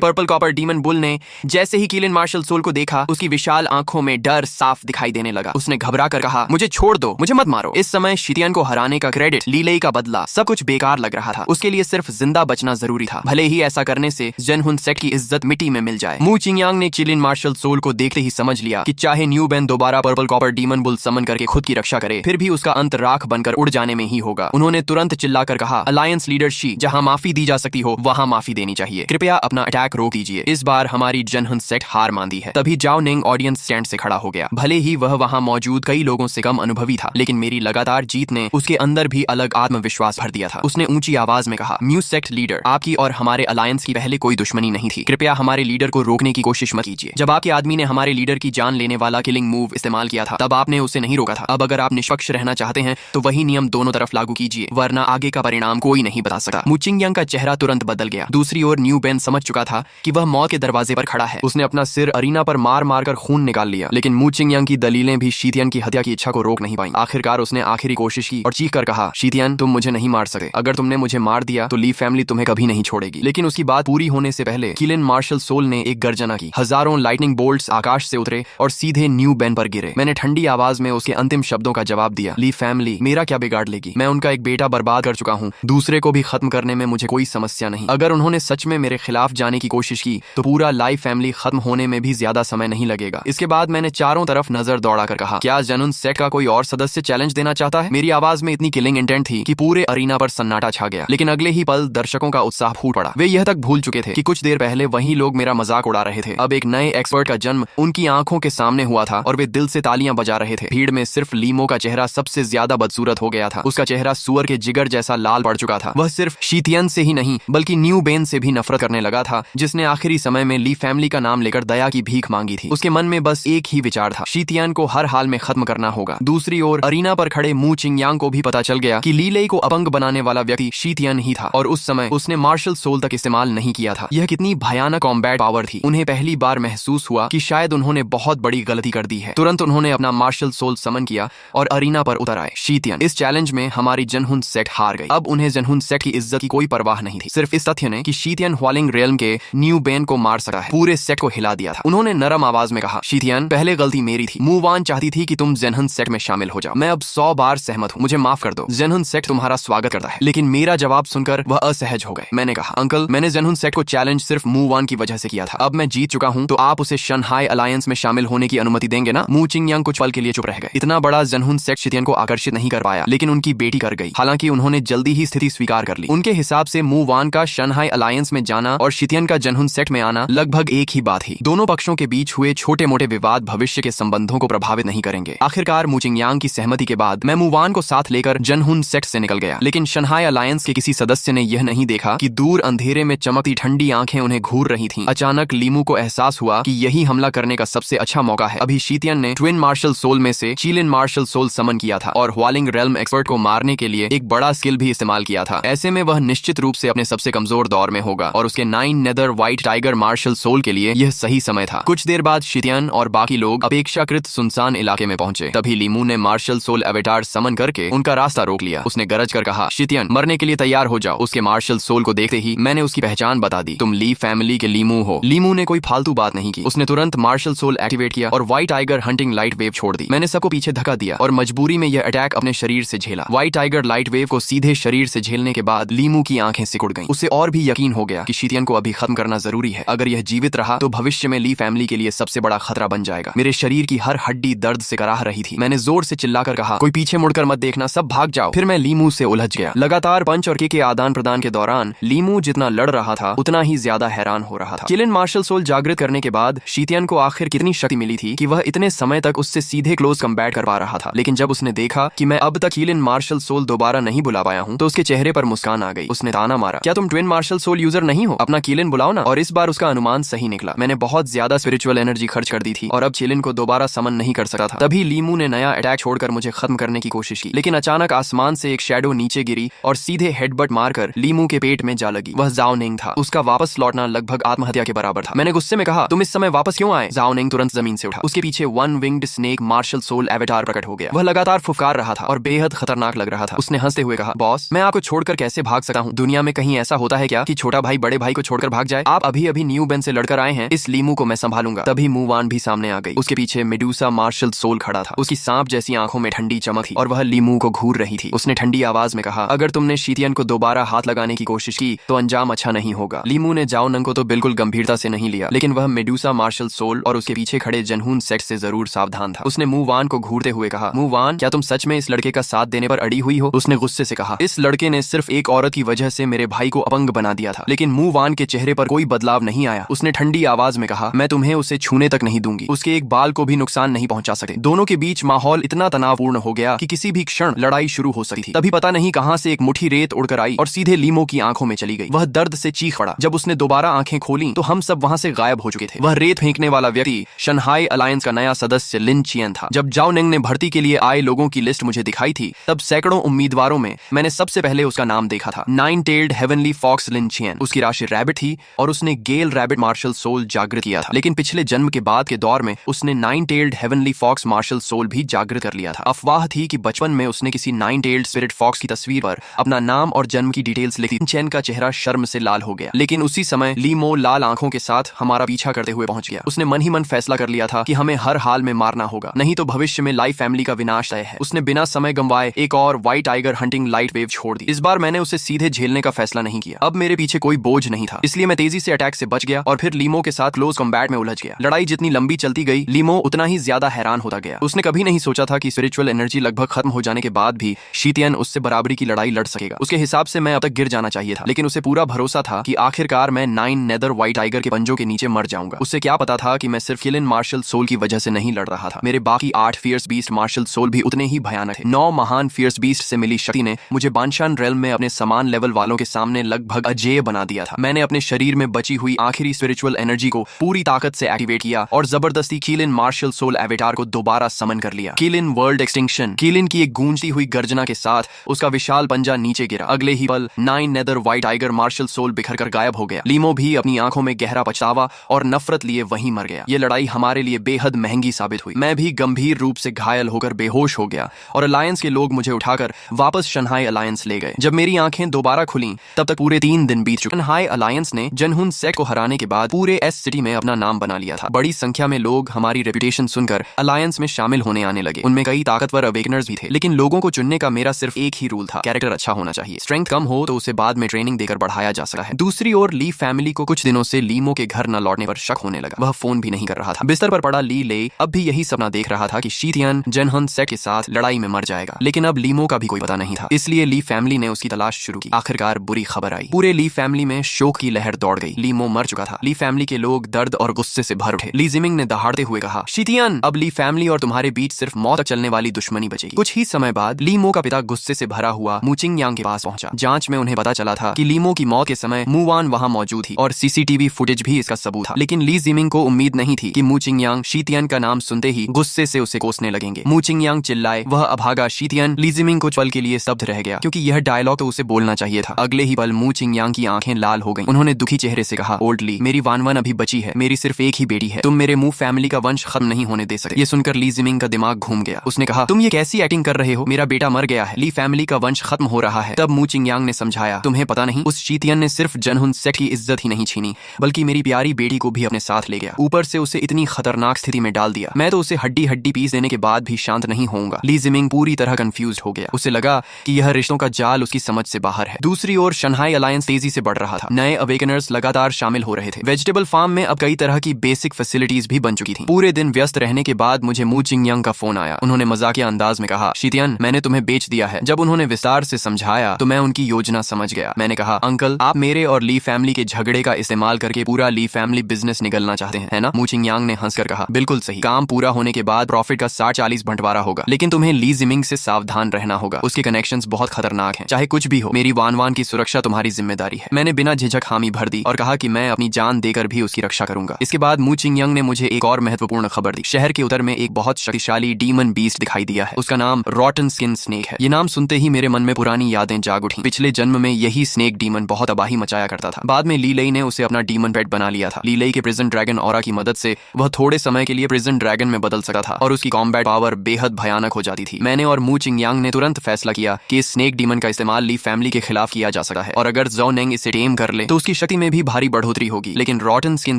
पर्पल कॉपर डीमन बुल ने जैसे ही कीलन मार्शल सोल को देखा, उसकी विशाल आंखों में डर साफ दिखाई देने लगा। उसने घबरा कर कहा, मुझे छोड़ दो, मुझे मत मारो। इस समय शीतियन को हराने का क्रेडिट, लीलेई का बदला, सब कुछ बेकार लग रहा था। उसके लिए सिर्फ जिंदा बचना जरूरी था, भले ही ऐसा करने से जेनहुन सेक्ट की इज्जत मिट्टी में मिल जाए। मू चिंगयांग ने कीलन मार्शल सोल को देखते ही समझ लिया कि चाहे न्यू बेन दोबारा पर्पल कॉपर डीमन बुल समन करके खुद की रक्षा करे, फिर भी उसका अंत राख बनकर उड़ जाने में ही होगा। उन्होंने तुरंत चिल्लाकर कहा, अलायंस लीडर शी, जहां माफी दी जा सकती हो वहां माफी देनी चाहिए। कृपया अपना अटैक रोक दीजिए। इस बार हमारी जेनहुन सेक्ट हार मान दी है। तभी जाओ निंग ऑडियंस स्टैंड से खड़ा हो गया। भले ही वह वहां मौजूद कई लोगों से कम अनुभवी था, लेकिन मेरी लगातार जीत ने उसके अंदर भी अलग आत्मविश्वास भर दिया था। उसने ऊंची आवाज में कहा, म्यू सेक्ट लीडर, आपकी और हमारे अलायंस की पहले कोई दुश्मनी नहीं थी। कृपया हमारे लीडर को रोकने की कोशिश मत कीजिए। जब आपके आदमी ने हमारे लीडर की जान लेने वाला किलिंग मूव इस्तेमाल किया था, तब आपने उसे नहीं रोका था। अब अगर आप निष्पक्ष रहना चाहते हैं तो वही नियम दोनों तरफ लागू कीजिए, वरना आगे का परिणाम कोई नहीं बता सकता। मू चिंगयांग का चेहरा तुरंत बदल गया। दूसरी ओर न्यू बेन समझ चुका था कि वह मौत के दरवाजे पर खड़ा है। उसने अपना सिर अरीना पर मार मार कर खून निकाल लिया, लेकिन मू चिंगयांग की दलीलें भी शीतियन की हत्या की इच्छा को रोक नहीं पाई। आखिरकार उसने आखिरी कोशिश की और चीख कर कहा, शीतियन, तुम मुझे नहीं मार सकते। अगर तुमने मुझे मार दिया तो ली फैमिली तुम्हें कभी नहीं छोड़ेगी। लेकिन उसकी बात पूरी होने से पहले कीलन मार्शल सोल ने एक गर्जना की। हजारों लाइटनिंग बोल्ट्स आकाश से उतरे और सीधे न्यू बेन पर गिरे। मैंने ठंडी आवाज में उसके अंतिम शब्दों का जवाब दिया, ली फैमिली मेरा क्या बिगाड़ लेगी? मैं उनका एक बेटा बर्बाद कर चुका हूँ, दूसरे को भी खत्म करने में मुझे कोई समस्या नहीं। अगर उन्होंने सच में मेरे खिलाफ जाने की कोशिश की तो पूरा लाई फैमिली खत्म होने में भी ज्यादा समय नहीं लगेगा। इसके बाद मैंने चारों तरफ नजर दौड़ाकर कहा, क्या जेनहुन सेक्ट का कोई और सदस्य चैलेंज देना चाहता है? मेरी आवाज में इतनी किलिंग इंटेंट थी कि पूरे अरीना पर सन्नाटा छा गया। लेकिन अगले ही पल दर्शकों का उत्साह फूट पड़ा। वे यह तक भूल चुके थे कि कुछ देर पहले वही लोग मेरा मजाक उड़ा रहे थे। अब एक नए एक्सपर्ट का जन्म उनकी आंखों के सामने हुआ था और वे दिल से तालियां बजा रहे थे। भीड़ में सिर्फ लीमो का चेहरा सबसे ज्यादा बदसूरत हो गया था। उसका चेहरा सुअर के जिगर जैसा लाल पड़ चुका था। वह सिर्फ शीतियन से ही नहीं बल्कि न्यू बेन से भी नफरत करने लगा था, जिसने आखिरी समय में ली फैमिली का नाम लेकर दया की भीख मांगी थी। उसके मन में बस एक ही विचार था, शीतियन को हर हाल में खत्म करना होगा। दूसरी ओर अरीना पर खड़े मू चिंगयांग को भी पता चल गया कि लीलेई को अपंग बनाने वाला व्यक्ति शीतियन ही था और उस समय उसने मार्शल सोल तक इस्तेमाल नहीं किया था। यह कितनी भयानक कॉम्बैट पावर थी। उन्हें पहली बार महसूस हुआ कि शायद उन्होंने बहुत बड़ी गलती कर दी है। तुरंत उन्होंने अपना मार्शल सोल समन किया और अरीना पर उतर आए। शीतियन, इस चैलेंज में हमारी जेनहुन सेक्ट हार गई। अब उन्हें जेनहुन सेक्ट की इज्जत की कोई परवाह नहीं थी। सिर्फ इस तथ्य ने कि शीतियन ह्वालिंग रियल्म के न्यू बेन को मार सकता है, पूरे सेक्ट को हिला दिया था। उन्होंने नरम आवाज में कहा, शीतियन, पहले गलती मेरी थी। मू वान चाहती थी कि तुम जेनहुन सेक्ट में शामिल हो जाओ। मैं अब 100 बार सहमत हूँ, मुझे माफ कर दो। जेनहुन सेक्ट तुम्हारा स्वागत करता है। लेकिन मेरा जवाब सुनकर वह असहज हो गए। मैंने कहा, अंकल, मैंने जेनहुन सेक्ट को चैलेंज सिर्फ मू वान की वजह से किया था। अब मैं जीत चुका हूँ तो आप उसे शंघाई अलायंस में शामिल होने की अनुमति देंगे ना? मू चिंगयांग कुछ पल के लिए चुप रह गए। इतना बड़ा जेनहुन सेक्ट शीतियन को आकर्षित नहीं कर पाया, लेकिन उनकी बेटी कर गई। हालांकि उन्होंने जल्दी ही स्थिति स्वीकार कर ली। उनके हिसाब से मू वान का शंघाई अलायंस में जाना और शीतियन का जेनहुन सेक्ट में आना लगभग एक ही बात ही। दोनों पक्षों के बीच हुए छोटे मोटे विवाद भविष्य के संबंधों को प्रभावित नहीं करेंगे। आखिरकार मू चिंगयांग की सहमति के बाद मैं मू वान को साथ लेकर जेनहुन सेक्ट से निकल गया। लेकिन शंघाई अलायंस के किसी सदस्य ने यह नहीं देखा कि दूर अंधेरे में चमकती ठंडी आंखें उन्हें घूर रही थीं। अचानक लीमू को एहसास हुआ कि यही हमला करने का सबसे अच्छा मौका है। अभी शीतियन ने ट्विन मार्शल सोल में से कीलन मार्शल सोल समन किया था और ह्वालिंग रेल्म एक्सपर्ट को मारने के लिए एक बड़ा स्किल भी इस्तेमाल किया था। ऐसे में वह निश्चित रूप से अपने सबसे कमजोर दौर में होगा और उसके 9 nether white tiger martial soul के लिए यह सही समय था। कुछ देर बाद शीतियन और बाकी लोग अपेक्षाकृत सुनसान इलाके में पहुंचे। तभी लीमू ने मार्शल सोल एवेटार समन करके उनका रास्ता रोक लिया। उसने गरज कर कहा, शीतियन, मरने के लिए तैयार हो जाओ। उसके मार्शल सोल को देखते ही मैंने उसकी पहचान बता दी, तुम ली फैमिली के लीमू हो। लीमू ने कोई फालतू बात नहीं की। उसने तुरंत मार्शल सोल एक्टिवेट किया और white tiger hunting light wave छोड़ दी। मैंने सबको पीछे धक्का दिया और मजबूरी में यह अटैक अपने शरीर से झेला। व्हाइट टाइगर लाइट वेव को सीधे शरीर से झेलने के बाद लीमू की आंखें सिकुड़ गईं। उसे और भी यकीन हो गया कि शीतियन को अभी खत्म करना जरूरी है। अगर यह जीवित रहा तो भविष्य में ली फैमिली के लिए सबसे बड़ा खतरा बन जाएगा। मेरे शरीर की हर हड्डी दर्द से कराह रही थी। मैंने जोर से चिल्लाकर कहा, कोई पीछे मुड़कर मत देखना, सब भाग जाओ। फिर मैं लीमू से उलझ गया। लगातार पंच और किक के आदान प्रदान के दौरान लीमू जितना लड़ रहा था उतना ही ज्यादा हैरान हो रहा था। कीलन मार्शल सोल जागृत करने के बाद शीतियन को आखिर कितनी शक्ति मिली थी कि वह इतने समय तक उससे सीधे क्लोज कम्बैट कर पा रहा था। लेकिन जब उसने देखा कि मैं अब तक कीलन मार्शल सोल दोबारा नहीं बुला पाया हूँ तो उसके चेहरे पर मुस्कान आ गई। उसने ताना मारा, क्या तुम ट्विन मार्शल सोल यूजर नहीं हो? अपना कीलन बुलाओ ना। और इस बार उसका अनुमान सही निकला। मैंने बहुत ज्यादा स्पिरिचुअल एनर्जी खर्च कर दी थी और अब कीलन को दोबारा समन नहीं कर सकता था। तभी लीमू ने नया अटैक छोड़कर मुझे खत्म करने की कोशिश की, लेकिन अचानक आसमान से एक शैडो नीचे गिरी और सीधे हेडबट मारकर लीमू के पेट में जा लगी। वह जाओ निंग था। उसका वापस लौटना लगभग आत्महत्या के बराबर था। मैंने गुस्से में कहा, तुम इस समय वापस क्यों आए? जाओ निंग तुरंत जमीन से उठा। उसके पीछे one winged snake martial soul avatar प्रकट हो गया। वह लगातार फुफकार रहा था और बेहद खतरनाक लग रहा था। उसने हंसते हुए कहा, बॉस, बॉस, मैं आपको छोड़कर कैसे भाग सकता हूँ? दुनिया में कहीं ऐसा होता है क्या कि छोटा भाई बड़े भाई को छोड़कर भाग जाए? आप अभी अभी न्यू बेन से लड़कर आए हैं, इस लीमू को मैं संभालूंगा। तभी मूवान भी सामने आ गई। उसके पीछे मेडूसा मार्शल सोल खड़ा था। उसकी सांप जैसी आंखों में ठंडी चमक थी और वह लीमू को घूर रही थी। उसने ठंडी आवाज में कहा, अगर तुमने शीतियन को दोबारा हाथ लगाने की कोशिश की तो अंजाम अच्छा नहीं होगा। लीमू ने जाओ नंग को तो बिल्कुल गंभीरता से नहीं लिया, लेकिन वह मेडूसा मार्शल सोल और उसके पीछे खड़े जनहून सेट से जरूर सावधान था। उसने मूवान को घूरते हुए कहा, मूवान, क्या तुम सच में इस लड़के का साथ देने पर अड़ी हुई हो? उसने गुस्से से कहा, इस लड़के ने सिर्फ एक औरत की वजह से मेरे भाई को अपंग बना दिया था। लेकिन मूवान के चेहरे पर कोई बदलाव नहीं आया। उसने ठंडी आवाज में कहा, मैं तुम्हें उसे छूने तक नहीं दूंगी, उसके एक बाल को भी नुकसान नहीं पहुंचा सकते। दोनों के बीच माहौल इतना तनावपूर्ण हो गया कि किसी भी क्षण लड़ाई शुरू हो सकती थी। तभी पता नहीं कहां से एक मुट्ठी रेत उड़कर आई और सीधे लीमो की आंखों में चली गई। वह दर्द से चीख पड़ा। जब उसने दोबारा आंखें खोली तो हम सब वहां से गायब हो चुके थे। वह रेत फेंकने वाला व्यक्ति शंघाई अलायंस का नया सदस्य लिन चियन था। जब जाओ निंग ने भर्ती के लिए आए लोगों की लिस्ट मुझे दिखाई थी, तब सैकड़ों उम्मीदवारों में मैंने सबसे पहले उसका नाम देखा था, 9-tailed हेवनली फॉक्स लिन चियन। उसकी राशि रैबिट थी और उसने गेल रैबिट मार्शल सोल जागृत किया था। लेकिन पिछले जन्म के बाद के दौर में उसने 9-tailed heavenly fox martial soul भी जागृत कर लिया था। अफवाह थी कि बचपन में उसने किसी 9-tailed स्पिरिट फॉक्स की तस्वीर पर अपना नाम और जन्म की डिटेल्स लिखी। चैन का चेहरा शर्म से लाल हो गया। लेकिन उसी समय लीमो लाल आंखों के साथ हमारा पीछा करते हुए पहुंच गया। उसने मन ही मन फैसला कर लिया था कि हमें हर हाल में मारना होगा, नहीं तो भविष्य में लाई फैमिली का विनाश तय है। उसने बिना समय गंवाए एक और white tiger hunting light wave छोड़ दी। इस बार मैंने उसे सीधे झेलने का फैसला नहीं किया। अब मेरे पीछे कोई बोझ नहीं था, इसलिए मैं तेजी से अटैक से बच गया और फिर लीमो के साथ क्लोज कॉम्बैट में उलझ गया। लड़ाई जितनी लंबी चलती गई, लीमो उतना ही ज्यादा हैरान होता गया। उसने कभी नहीं सोचा था कि स्पिरिचुअल एनर्जी लगभग खत्म हो जाने के बाद भी शीतियन उससे बराबरी की लड़ाई लड़ सकेगा। उसके हिसाब से मैं अब तक गिर जाना चाहिए था, लेकिन उसे पूरा भरोसा था कि आखिरकार मैं 9 नेदर व्हाइट टाइगर के पंजों के नीचे मर जाऊंगा। उससे क्या पता था कि मैं सिर्फ किलिन मार्शल सोल की वजह से नहीं लड़ रहा था। मेरे बाकी 8 फियर्स बीस्ट मार्शल सोल भी उतने ही भयानक थे। 9 महान फियर्स बीस्ट से मिली शक्ति ने मुझे बानशान रेल्म में अपने समान लेवल वालों के सामने लगभग अजेय बना दिया था। मैंने अपने शरीर में बची हुई आखिरी स्पिरिचुअल एनर्जी को पूरी ताकत से एक्टिवेट किया और जबरदस्ती कीलिन मार्शल सोल एवेटार को दोबारा समन कर लिया। कीलिन वर्ल्ड एक्सटिंक्शन। कीलिन की एक गूंजती हुई गर्जना के साथ उसका विशाल पंजा नीचे गिरा। अगले ही पल 9 nether white tiger martial soul बिखर कर गायब हो गया। लीमो भी अपनी आंखों में गहरा पछतावा और नफरत लिए वहीं मर गया। ये लड़ाई हमारे लिए बेहद महंगी साबित हुई। मैं भी गंभीर रूप से घायल होकर बेहोश हो गया और अलायंस के लोग मुझे उठाकर वापस शंघाई अलायंस ले गए। जब मेरी आंखें दोबारा खुली तब तक पूरे 3 दिन बीत चुके। शंघाई अलायंस ने जनहुन सेट को हराने के बाद पूरे एस सिटी में अपना नाम बना लिया था। बड़ी संख्या में लोग हमारी रेपुटेशन सुनकर अलायंस में शामिल होने आने लगे। उनमें कई ताकतवर अवेकनर्स भी थे, लेकिन लोगों को चुनने का मेरा सिर्फ एक ही रूल था, कैरेक्टर अच्छा होना चाहिए। स्ट्रेंथ कम हो तो उसे बाद में ट्रेनिंग देकर बढ़ाया जा सकता है। दूसरी ओर ली फैमिली को कुछ दिनों से लीमो के घर न लौटने पर शक होने लगा। वह फोन भी नहीं कर रहा था। बिस्तर पर पड़ा ली ले अब भी यही सपना देख रहा था कि शीतियन जनहन सेट के साथ लड़ाई में मर जाएगा, लेकिन अब लीमो का भी कोई पता नहीं था। इसलिए ली फैमिली ने उसकी तलाश शुरू की। आखिरकार बुरी खबर आई। पूरे ली फैमिली में शोक की लहर दौड़ गई। लीमो मर चुका था। ली फैमिली के लोग दर्द और गुस्से से भर उठे। ली जिमिंग ने दहाड़ते हुए कहा, शीतियन, अब ली फैमिली और तुम्हारे बीच सिर्फ मौत तक चलने वाली दुश्मनी बचेगी। कुछ ही समय बाद लीमो का पिता गुस्से से भरा हुआ मूचिंग यांग के पास पहुंचा। जांच में उन्हें पता चला था कि लीमो की मौत के समय मूवान वहां मौजूद थी और सीसीटीवी फुटेज भी इसका सबूत था। लेकिन ली जिमिंग को उम्मीद नहीं थी कि मूचिंग यांग शीतियन का नाम सुनते ही गुस्से से उसे कोसने लगेंगे। मूचिंग यांग चिल्लाए, वह अभागा शीतियन। ली जिमिंग कुछ पल के लिए स्तब्ध रह गया, क्योंकि यह डायलॉग तो उसे बोलना चाहिए था। अगले ही पल मूचिंग यांग की आंखें लाल हो गईं। उन्होंने दुखी चेहरे से कहा, ओल्ड ली, मेरी वानवन अभी बची है। मेरी सिर्फ एक ही बेटी है। तुम मेरे मुंह फैमिली का वंश खत्म नहीं होने दे सकते। ये सुनकर ली जिमिंग का दिमाग घूम गया। उसने कहा, तुम ये कैसी एक्टिंग कर रहे हो? मेरा बेटा मर गया है, ली फैमिली का वंश खत्म हो रहा है। तब मूचिंग यांग ने समझाया, तुम्हें पता नहीं, उस शीतियन ने सिर्फ जनहुन सेट की इज्जत ही नहीं छीनी, बल्कि मेरी प्यारी बेटी को भी अपने साथ ले गया। ऊपर से उसे इतनी खतरनाक स्थिति में डाल दिया। मैं तो उसे हड्डी हड्डी पीस देने के बाद भी शांत नहीं होऊंगा। ली जिमिंग पूरी तरह कंफ्यूज हो गया। उसे लगा कि यह रिश्तों का जाल उसकी समझ से बाहर है। दूसरी ओर शंघाई अलायंस तेजी से बढ़ रहा था। नए अवेकनर्स लगातार शामिल हो रहे थे। वेजिटेबल फार्म में अब कई तरह की बेसिक फैसिलिटीज भी बन चुकी थी। पूरे दिन व्यस्त रहने के बाद मुझे मूचिंग यांग का फोन आया। उन्होंने मजाकिया अंदाज में कहा, शीतियन, मैंने तुम्हें बेच दिया है। जब उन्होंने विस्तार से समझाया तो मैं उनकी योजना समझ गया। मैंने कहा, अंकल, आप मेरे और ली फैमिली के झगड़े का इस्तेमाल करके पूरा ली फैमिली बिजनेस निगलना चाहते हैं, है ना? मूचिंग यांग ने हंसकर कहा, बिल्कुल सही। काम पूरा होने के बाद प्रॉफिट का 60-40 बंटवारा होगा, लेकिन तुम्हें ली जिमिंग से सावधान रहना होगा। उसके कनेक्शंस बहुत खतरनाक हैं। चाहे कुछ भी हो, मेरी वानवान की सुरक्षा तुम्हारी जिम्मेदारी है। मैंने बिना झिझक हामी भर दी और कहा कि मैं अपनी जान देकर भी उसकी रक्षा करूंगा। इसके बाद मूचिंग यांग ने मुझे एक और महत्वपूर्ण खबर दी। शहर के उत्तर में एक बहुत शक्तिशाली डीमन बीस्ट दिखाई दिया है। उसका नाम रॉटन स्किन स्नेक है। ये नाम सुनते ही मेरे मन में पुरानी यादें जाग उठी। पिछले जन्म में यही स्नेक डीमन बहुत तबाही मचाया करता था। बाद में ली लेई ने उसे अपना डीमन पेट बना लिया था। ली लेई के प्रिजन ड्रैगन ऑरा की मदद से वह थोड़े समय के लिए प्रिजन ड्रैगन में बदल सकता था और उसकी कॉम्बैट पावर बेहद भयानक हो जाती थी। मैंने और मूचिंग यांग ने तुरंत फैसला किया कि इस स्नेक स्नेक डीमन का इस्तेमाल ली फैमिली के खिलाफ किया जा सकता है, और अगर ज़ो नेंग इसे टेम कर ले तो उसकी शक्ति में भी भारी बढ़ोतरी होगी। लेकिन रॉटन स्किन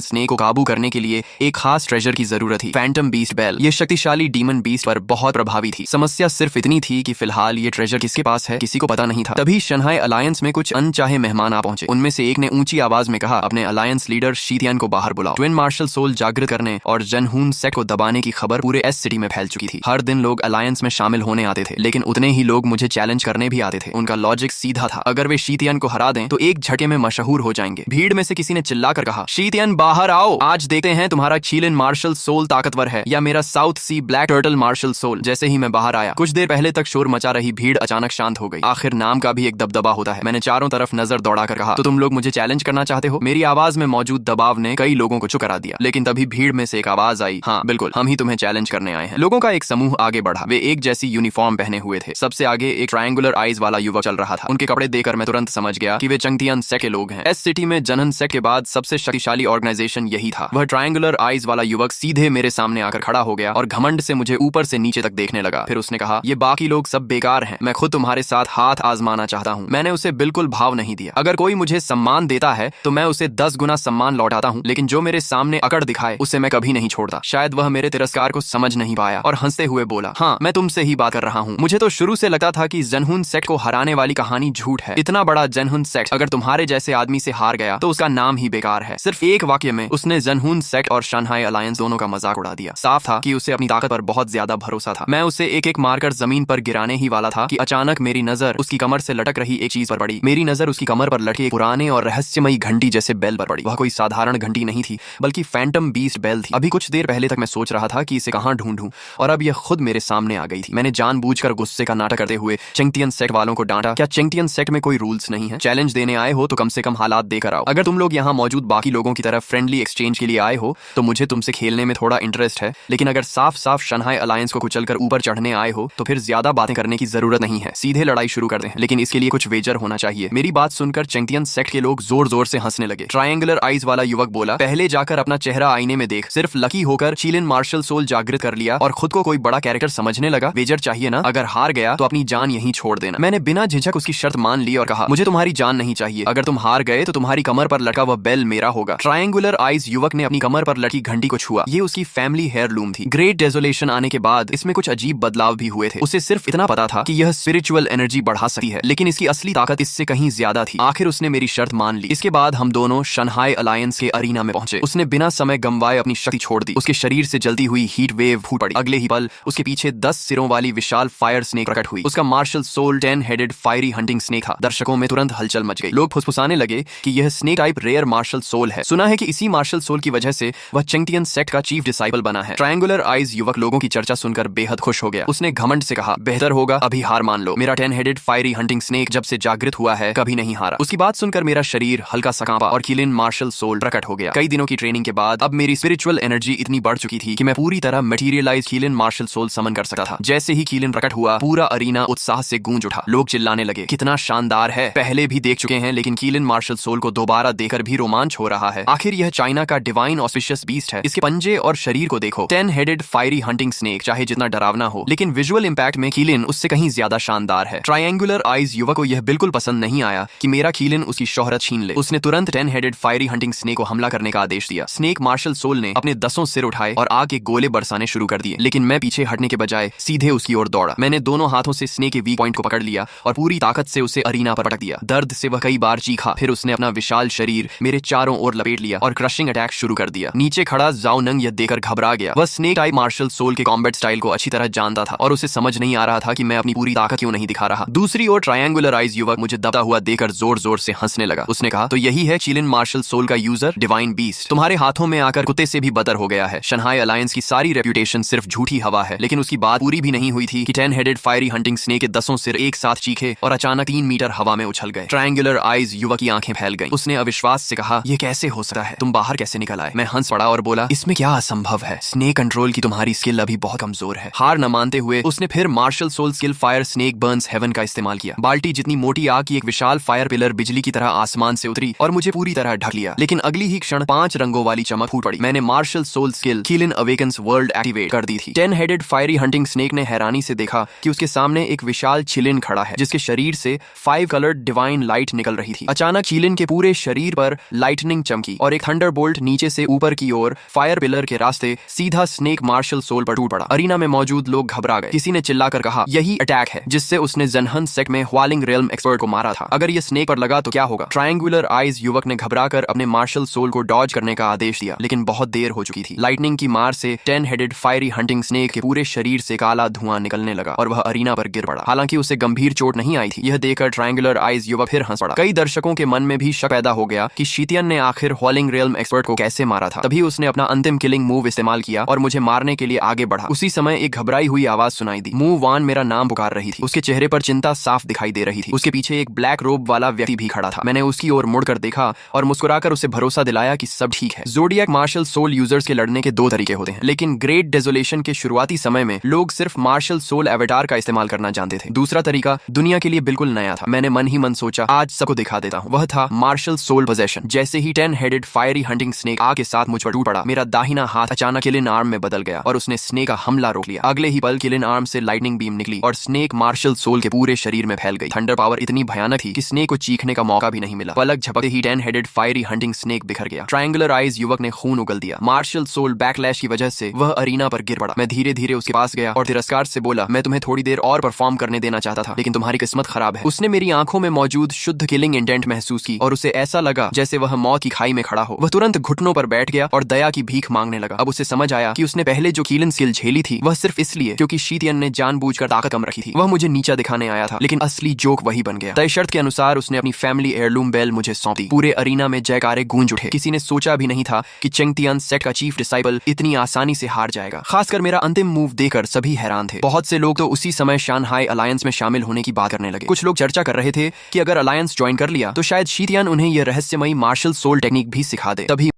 स्नेक को काबू करने के लिए एक खास ट्रेजर की जरूरत थी, फैंटम बीस्ट बेल। ये शक्तिशाली डीमन बीस्ट पर बहुत प्रभावी थी। समस्या सिर्फ इतनी थी कि फिलहाल ये ट्रेजर किसके पास है किसी को पता नहीं था। तभी शंघाई अलायंस में कुछ अनचाहे मेहमान आ पहुंचे। उनमें से एक ने ऊंची आवाज में कहा, अपने अलायंस लीडर शीतियान को बाहर बुलाओ। ट्विन मार्शल सोल जागृत करने और जनहून सेक्ट को दबाने की खबर पूरे एस सिटी में फैल चुकी थी। हर दिन लोग अलायंस में शामिल होने आते थे, लेकिन उतने ही लोग मुझे चैलेंज करने भी आते थे। उनका लॉजिक सीधा था, अगर वे शीतियान को हरा दें तो एक झटके में मशहूर हो जाएंगे। भीड़ में से किसी ने चिल्लाकर कहा, शीतियान बाहर आओ, आज देखते हैं तुम्हारा चीलिन मार्शल सोल ताकतवर है या मेरा साउथ सी ब्लैक टर्टल मार्शल सोल। जैसे ही मैं बाहर आया, कुछ देर पहले तक शोर मचा रही भीड़ अचानक शांत हो गई। आखिर नाम का भी एक दबदबा होता है। मैंने चारों तरफ नजर दौड़ाकर कहा, तो तुम लोग मुझे चैलेंज करना चाहते हो? मेरी आवाज में मौजूद दबाव ने कई लोगों को चुप करा दिया। लेकिन तभी भीड़ में से एक आवाज आई, हाँ बिल्कुल, हम ही तुम्हें चैलेंज करने आए हैं। लोगों का एक समूह आगे बढ़ा। वे एक जैसी यूनिफॉर्म पहने हुए थे। सबसे आगे एक ट्रायंगुलर आईज वाला युवक चल रहा था। उनके कपड़े देखकर मैं तुरंत समझ गया कि वे चंगतियान सेक्ट के लोग हैं। एस सिटी में जनहन सेक्ट के बाद सबसे शक्तिशाली ऑर्गेनाइजेशन यही था। वह ट्रायंगुलर आईज वाला युवक सीधे मेरे सामने आकर खड़ा हो गया और घमंड से मुझे ऊपर से नीचे तक देखने लगा। फिर उसने कहा, ये बाकी लोग सब बेकार हैं, मैं खुद तुम्हारे साथ हाथ आजमाना चाहता हूँ। मैंने उसे बिल्कुल भाव नहीं दिया। अगर कोई मुझे सम्मान देता है तो मैं उसे 10 गुना सम्मान लौटाता हूँ, लेकिन जो मेरे सामने अकड़ दिखाए उसे मैं कभी नहीं छोड़ता। शायद वह मेरे तिरस्कार को समझ नहीं पाया और हंसते हुए बोला, हाँ मैं तुमसे ही बात कर रहा हूँ। मुझे तो शुरू से लगता था कि जनहून सेक्ट को हराने वाली कहानी झूठ है। इतना बड़ा जनहून सेक्ट अगर तुम्हारे जैसे आदमी से हार गया तो उसका नाम ही बेकार है। सिर्फ एक वाक्य में उसने जनहून सेक्ट और शंघाई अलायंस दोनों का मजाक उड़ा दिया। साफ था कि उसे अपनी ताकत पर बहुत ज्यादा भरोसा था। मैं उसे एक एक मारकर जमीन पर गिराने ही वाला था कि अचानक मेरी नजर उसकी कमर से लटक रही एक चीज पर पड़ी। मेरी नजर उसकी कमर पर लटके एक पुराने और रहस्यमयी घंटी जैसे बेल पर पड़ी। वह कोई साधारण घंटी नहीं थी, बल्कि फैंटम बीस्ट बेल थी। अभी कुछ देर पहले तक मैं सोच रहा था कि इसे कहां ढूंढूं, और अब यह खुद मेरे सामने आ गई थी। मैंने जानबूझकर गुस्से का नाटक करते हुए चंगतियन सेक्ट वालों को डांटा, क्या चंगतियन सेक्ट में कोई रूल्स नहीं है? चैलेंज देने आए हो तो कम से कम हालात देकर आओ। अगर तुम लोग यहाँ मौजूद बाकी लोगों की तरफ फ्रेंडली एक्सचेंज के लिए आए हो तो मुझे तुमसे खेलने में थोड़ा इंटरेस्ट है, लेकिन अगर साफ साफ शंघाई अलायंस को कुचलकर ऊपर चढ़ने आए हो तो फिर ज्यादा बातें करने की जरूरत नहीं है। सीधे लड़ाई शुरू कर दें, लेकिन इसके लिए कुछ वेजर होना चाहिए। मेरी बात सुनकर चंगतियन सेक्ट के लोग जोर जोर से हंसने लगे। ट्रायंगुलर आईज वाला युवक बोला, पहले जाकर अपना चेहरा आईने में देख। सिर्फ लकी होकर चीलिन मार्शल सोल जागृत कर लिया और खुद को कोई बड़ा कैरेक्टर समझने लगा। वेजर चाहिए ना? अगर हार गया तो अपनी जान यहीं छोड़ देना। मैंने बिना झिझक उसकी शर्त मान ली और कहा, मुझे तुम्हारी जान नहीं चाहिए। अगर तुम हार गए तो तुम्हारी कमर पर लटका वह बेल मेरा होगा। ट्रायंगुलर आईज युवक ने अपनी कमर पर लटकी घंटी को छुआ। ये उसकी फैमिली हेयरलूम थी। ग्रेट डेजोलेशन आने के बाद इसमें कुछ अजीब बदलाव भी हुए थे। उसे सिर्फ इतना पता था कि यह स्पिरिचुअल एनर्जी बढ़ा सकती है, लेकिन इसकी असली ताकत इससे कहीं ज्यादा थी। आखिर उसने मेरी शर्त मान ली। इसके बाद हम दोनों शंघाई अलायंस के अरीना में पहुंचे। उसने बिना समय गंवाए अपनी शक्ति छोड़ दी। उसके शरीर से जलती हुई हीट वेव फूट पड़ी। अगले ही पल उसके पीछे 10 सिरों वाली विशाल फायर स्नेक प्रकट हुई। उसका martial soul 10 headed fiery hunting snake था। दर्शकों में तुरंत हलचल मच गई। लोग फुसफुसाने लगे कि यह snake type rare martial soul है। सुना है कि इसी मार्शल सोल की वजह से वह चंगतियन सेक्ट का चीफ डिसाइपल बना है। ट्रायंगुलर आईज युवक लोगों की चर्चा सुनकर बेहद खुश हो गया। उसने घमंड से कहा, बेहतर होगा अभी हार मान लो। मेरा 10 हेडेड फायरी हंटिंग स्नेक जब से जागृत हुआ है कभी नहीं हारा। उसकी बात सुनकर मेरा शरीर हल्का सा कांपा और कीलिन मार्शल सोल प्रकट हो गया। कई दिनों की ट्रेनिंग के बाद अब मेरी स्पिरिचुअल एनर्जी इतनी बढ़ चुकी थी कि मैं पूरी तरह मटेरियलाइज कीलिन मार्शल सोल समन कर सकता था। जैसे ही कीलिन प्रकट हुआ, पूरा अरीना उत्साह से गूंज उठा। लोग चिल्लाने लगे, कितना शानदार है, पहले भी देख चुके हैं लेकिन कीलिन मार्शल सोल को दोबारा देखकर भी रोमांच हो रहा है। आखिर यह चाइना का डिवाइन ऑस्पिशियस बीस्ट है। इसके पंजे और शरीर को देखो। 10 हेडेड फायरी हंटिंग स्नेक चाहे जितना डरावना हो, लेकिन विजुअल इंपैक्ट में कीलिन उससे कहीं ज्यादा शानदार है। ट्रायंगुलर आईज युवक को यह बिल्कुल पसंद नहीं आया कि मेरा कीलिन उसकी शोहरत छीन ले। उसने तुरंत 10 हेडेड फायरी हंटिंग स्नेक को हमला करने का आदेश दिया। स्नेक मार्शल सोल ने अपने 10 सिर उठाए और आग के गोले बरसाने शुरू कर दिए, लेकिन मैं पीछे हटने के बजाय सीधे उसकी ओर दौड़ा। मैंने दोनों हाथों से स्नेक के वीक पॉइंट को पकड़ लिया और पूरी ताकत से उसे अरीना पर पटक दिया। दर्द से वह कई बार चीखा। फिर उसने अपना विशाल शरीर मेरे चारों ओर लपेट लिया और क्रशिंग अटैक शुरू कर दिया। नीचे खड़ा जाओ नंग यह देखकर घबरा गया। वह स्नेक टाइप मार्शल सोल के कॉम्बैट स्टाइल को अच्छी तरह जानता था और उसे समझ नहीं आ रहा था कि मैं अपनी पूरी ताकत क्यों नहीं दिखा रहा। दूसरी ओर ट्रायंगुलर आईज युवक मुझे दबता हुआ देखकर जोर जोर से हंसने लगा। उसने कहा, तो यही है चीलिन मार्शल सोल का यूजर, डिवाइन बीस्ट। तुम्हारे हाथों में आकर कुत्ते से भी बदतर हो गया है। शंघाई अलायंस की सारी रेप्यूटेशन सिर्फ झूठी हवा है। लेकिन उसकी बात पूरी भी नहीं हुई थी कि 10 हेडेड फायरी हंटिंग स्नेक के 10 सिर एक साथ चीखे और अचानक 3 मीटर हवा में उछल गए। ट्रायंगुलर आईज युवक की आंखें फैल गईं। उसने अविश्वास से कहा, यह कैसे हो सकता है? तुम बाहर कैसे निकल आए? मैं हंस पड़ा और बोला, इसमें क्या असंभव है? स्नेक कंट्रोल की तुम्हारी स्किल अभी बहुत कमजोर है। हार न मानते हुए उसने फिर martial soul skill fire snake burns heaven का इस्तेमाल किया। बाल्टी जितनी मोटी आग की एक विशाल फायर पिलर बिजली की तरह आसमान से उतरी और मुझे पूरी तरह ढक लिया। लेकिन अगली ही क्षण 5 रंगों वाली चमक फूट पड़ी। मैंने martial soul skill Qilin awakens world activate कर दी थी। 10 हेडेड फायरी हंटिंग स्नेक ने हैरानी से देखा कि उसके सामने एक विशाल चिलिन चीलिन खड़ा है जिसके शरीर से 5 कलर्ड डिवाइन लाइट निकल रही थी। अचानक चीलिन के पूरे शरीर पर लाइटनिंग चमकी और एक थंडरबोल्ट नीचे से ऊपर की ओर फायर पिलर के रास्ते सीधा स्नेक मार्शल सोल पर टूट पड़ा। अरीना में मौजूद लोग घबरा गए। किसी ने चिल्लाकर कहा, यही अटैक है जिससे उसने जनहन सेक्ट में ह्वालिंग रेल्म एक्सपर्ट को मारा था। अगर ये स्नेक पर लगा तो क्या होगा? ट्रायंगुलर आइज युवक ने घबराकर अपने मार्शल सोल को डॉज करने का आदेश दिया, लेकिन बहुत देर हो चुकी थी। लाइटनिंग की मार से 10 हेडेड फायरी हंटिंग स्नेक के पूरे शरीर से काला धुआं निकलने लगा और वह अरीना पर गिर पड़ा। हालांकि उसे गंभीर चोट नहीं आई थी। यह देखकर ट्रायंगुलर आइज युवक फिर हंस पड़ा। कई दर्शकों के मन में भी शक पैदा हो गया कि शीतियन ने आखिर ह्वालिंग रेल्म एक्सपर्ट को कैसे मारा था। तभी उसने अपना अंतिम किलिंग मूव इस्तेमाल किया और मुझे मारने के लिए आगे बढ़ा। उसी समय एक घबराई हुई आवाज सुनाई दी। मूव वान मेरा नाम पुकार रही थी। उसके चेहरे पर चिंता साफ दिखाई दे रही थी। उसके पीछे एक ब्लैक रोब वाला व्यक्ति भी खड़ा था। मैंने उसकी ओर मुड़कर देखा और मुस्कुराकर उसे भरोसा दिलाया कि सब ठीक है। ज़ोडिएक मार्शल सोल यूजर्स के लड़ने के 2 तरीके होते हैं, लेकिन ग्रेट डेजोलेशन के शुरुआती समय में लोग सिर्फ मार्शल सोल एवेटार का इस्तेमाल करना जानते थे। दूसरा तरीका दुनिया के लिए बिल्कुल नया था। मैंने मन ही मन सोचा, आज सबको दिखा देता हूँ। वह था मार्शल सोल पोजेशन। जैसे ही 10 हेडेड फायरी हंटिंग स्नेक आग के साथ मुझ पर टूट पड़ा, मेरा दाहिना हाथ अचानक किलिन आर्म में बदल गया और उसने स्नेक का हमला रोक लिया। अगले ही पल किलिन आर्म से लाइटनिंग बीम निकली और स्नेक मार्शल सोल के पूरे शरीर में फैल गई। थंडर पावर इतनी भयानक थी कि स्नेक को चीखने का मौका भी नहीं मिला। पलक झपकते ही 10 हेडेड फायरी हंटिंग स्नेक बिखर गया। ट्रायंगुलर आइज युवक ने खून उगल दिया। मार्शल सोल बैकलैश की वजह से वह अरीना पर गिर पड़ा। मैं धीरे धीरे उसके पास गया और तिरस्कार से बोला, मैं तुम्हें थोड़ी देर और परफॉर्म करने देना चाहता था, लेकिन तुम्हारी किस्मत खराब है। उसने मेरी आंखों में मौजूद शुद्ध किलिंग इंटेंट महसूस की और उसे ऐसा लगा जैसे वह मौत की खाई में खड़ा हो। वह तुरंत घुटनों पर बैठ गया और दया की भीख मांगने लगा। अब उसे समझ आया कि उसने पहले जो कीलन स्किल झेली थी वह सिर्फ इसलिए क्योंकि शीतियन ने जानबूझकर ताकत कम रखी थी। वह मुझे नीचा दिखाने आया था, लेकिन असली जोक वही बन गया। तय शर्त के अनुसार उसने अपनी फैमिली एयरलूम बेल मुझे सौंपी। पूरे अरीना में जयकारे गूंज उठे। किसी ने सोचा भी नहीं था कि चेंगतियन सेक्ट का चीफ डिसाइपल इतनी आसानी से हार जाएगा। खासकर मेरा अंतिम मूव देखकर सभी हैरान थे। बहुत से लोग तो उसी समय शानहाई अलायंस में शामिल होने की बात करने लगे। कुछ लोग चर्चा कर रहे थे कि अगर अलायंस ज्वाइन कर लिया तो शायद शीतियन उन्हें यह रहस्यमयी मार्शल सोल टेक्निक भी सिखा दे। तभी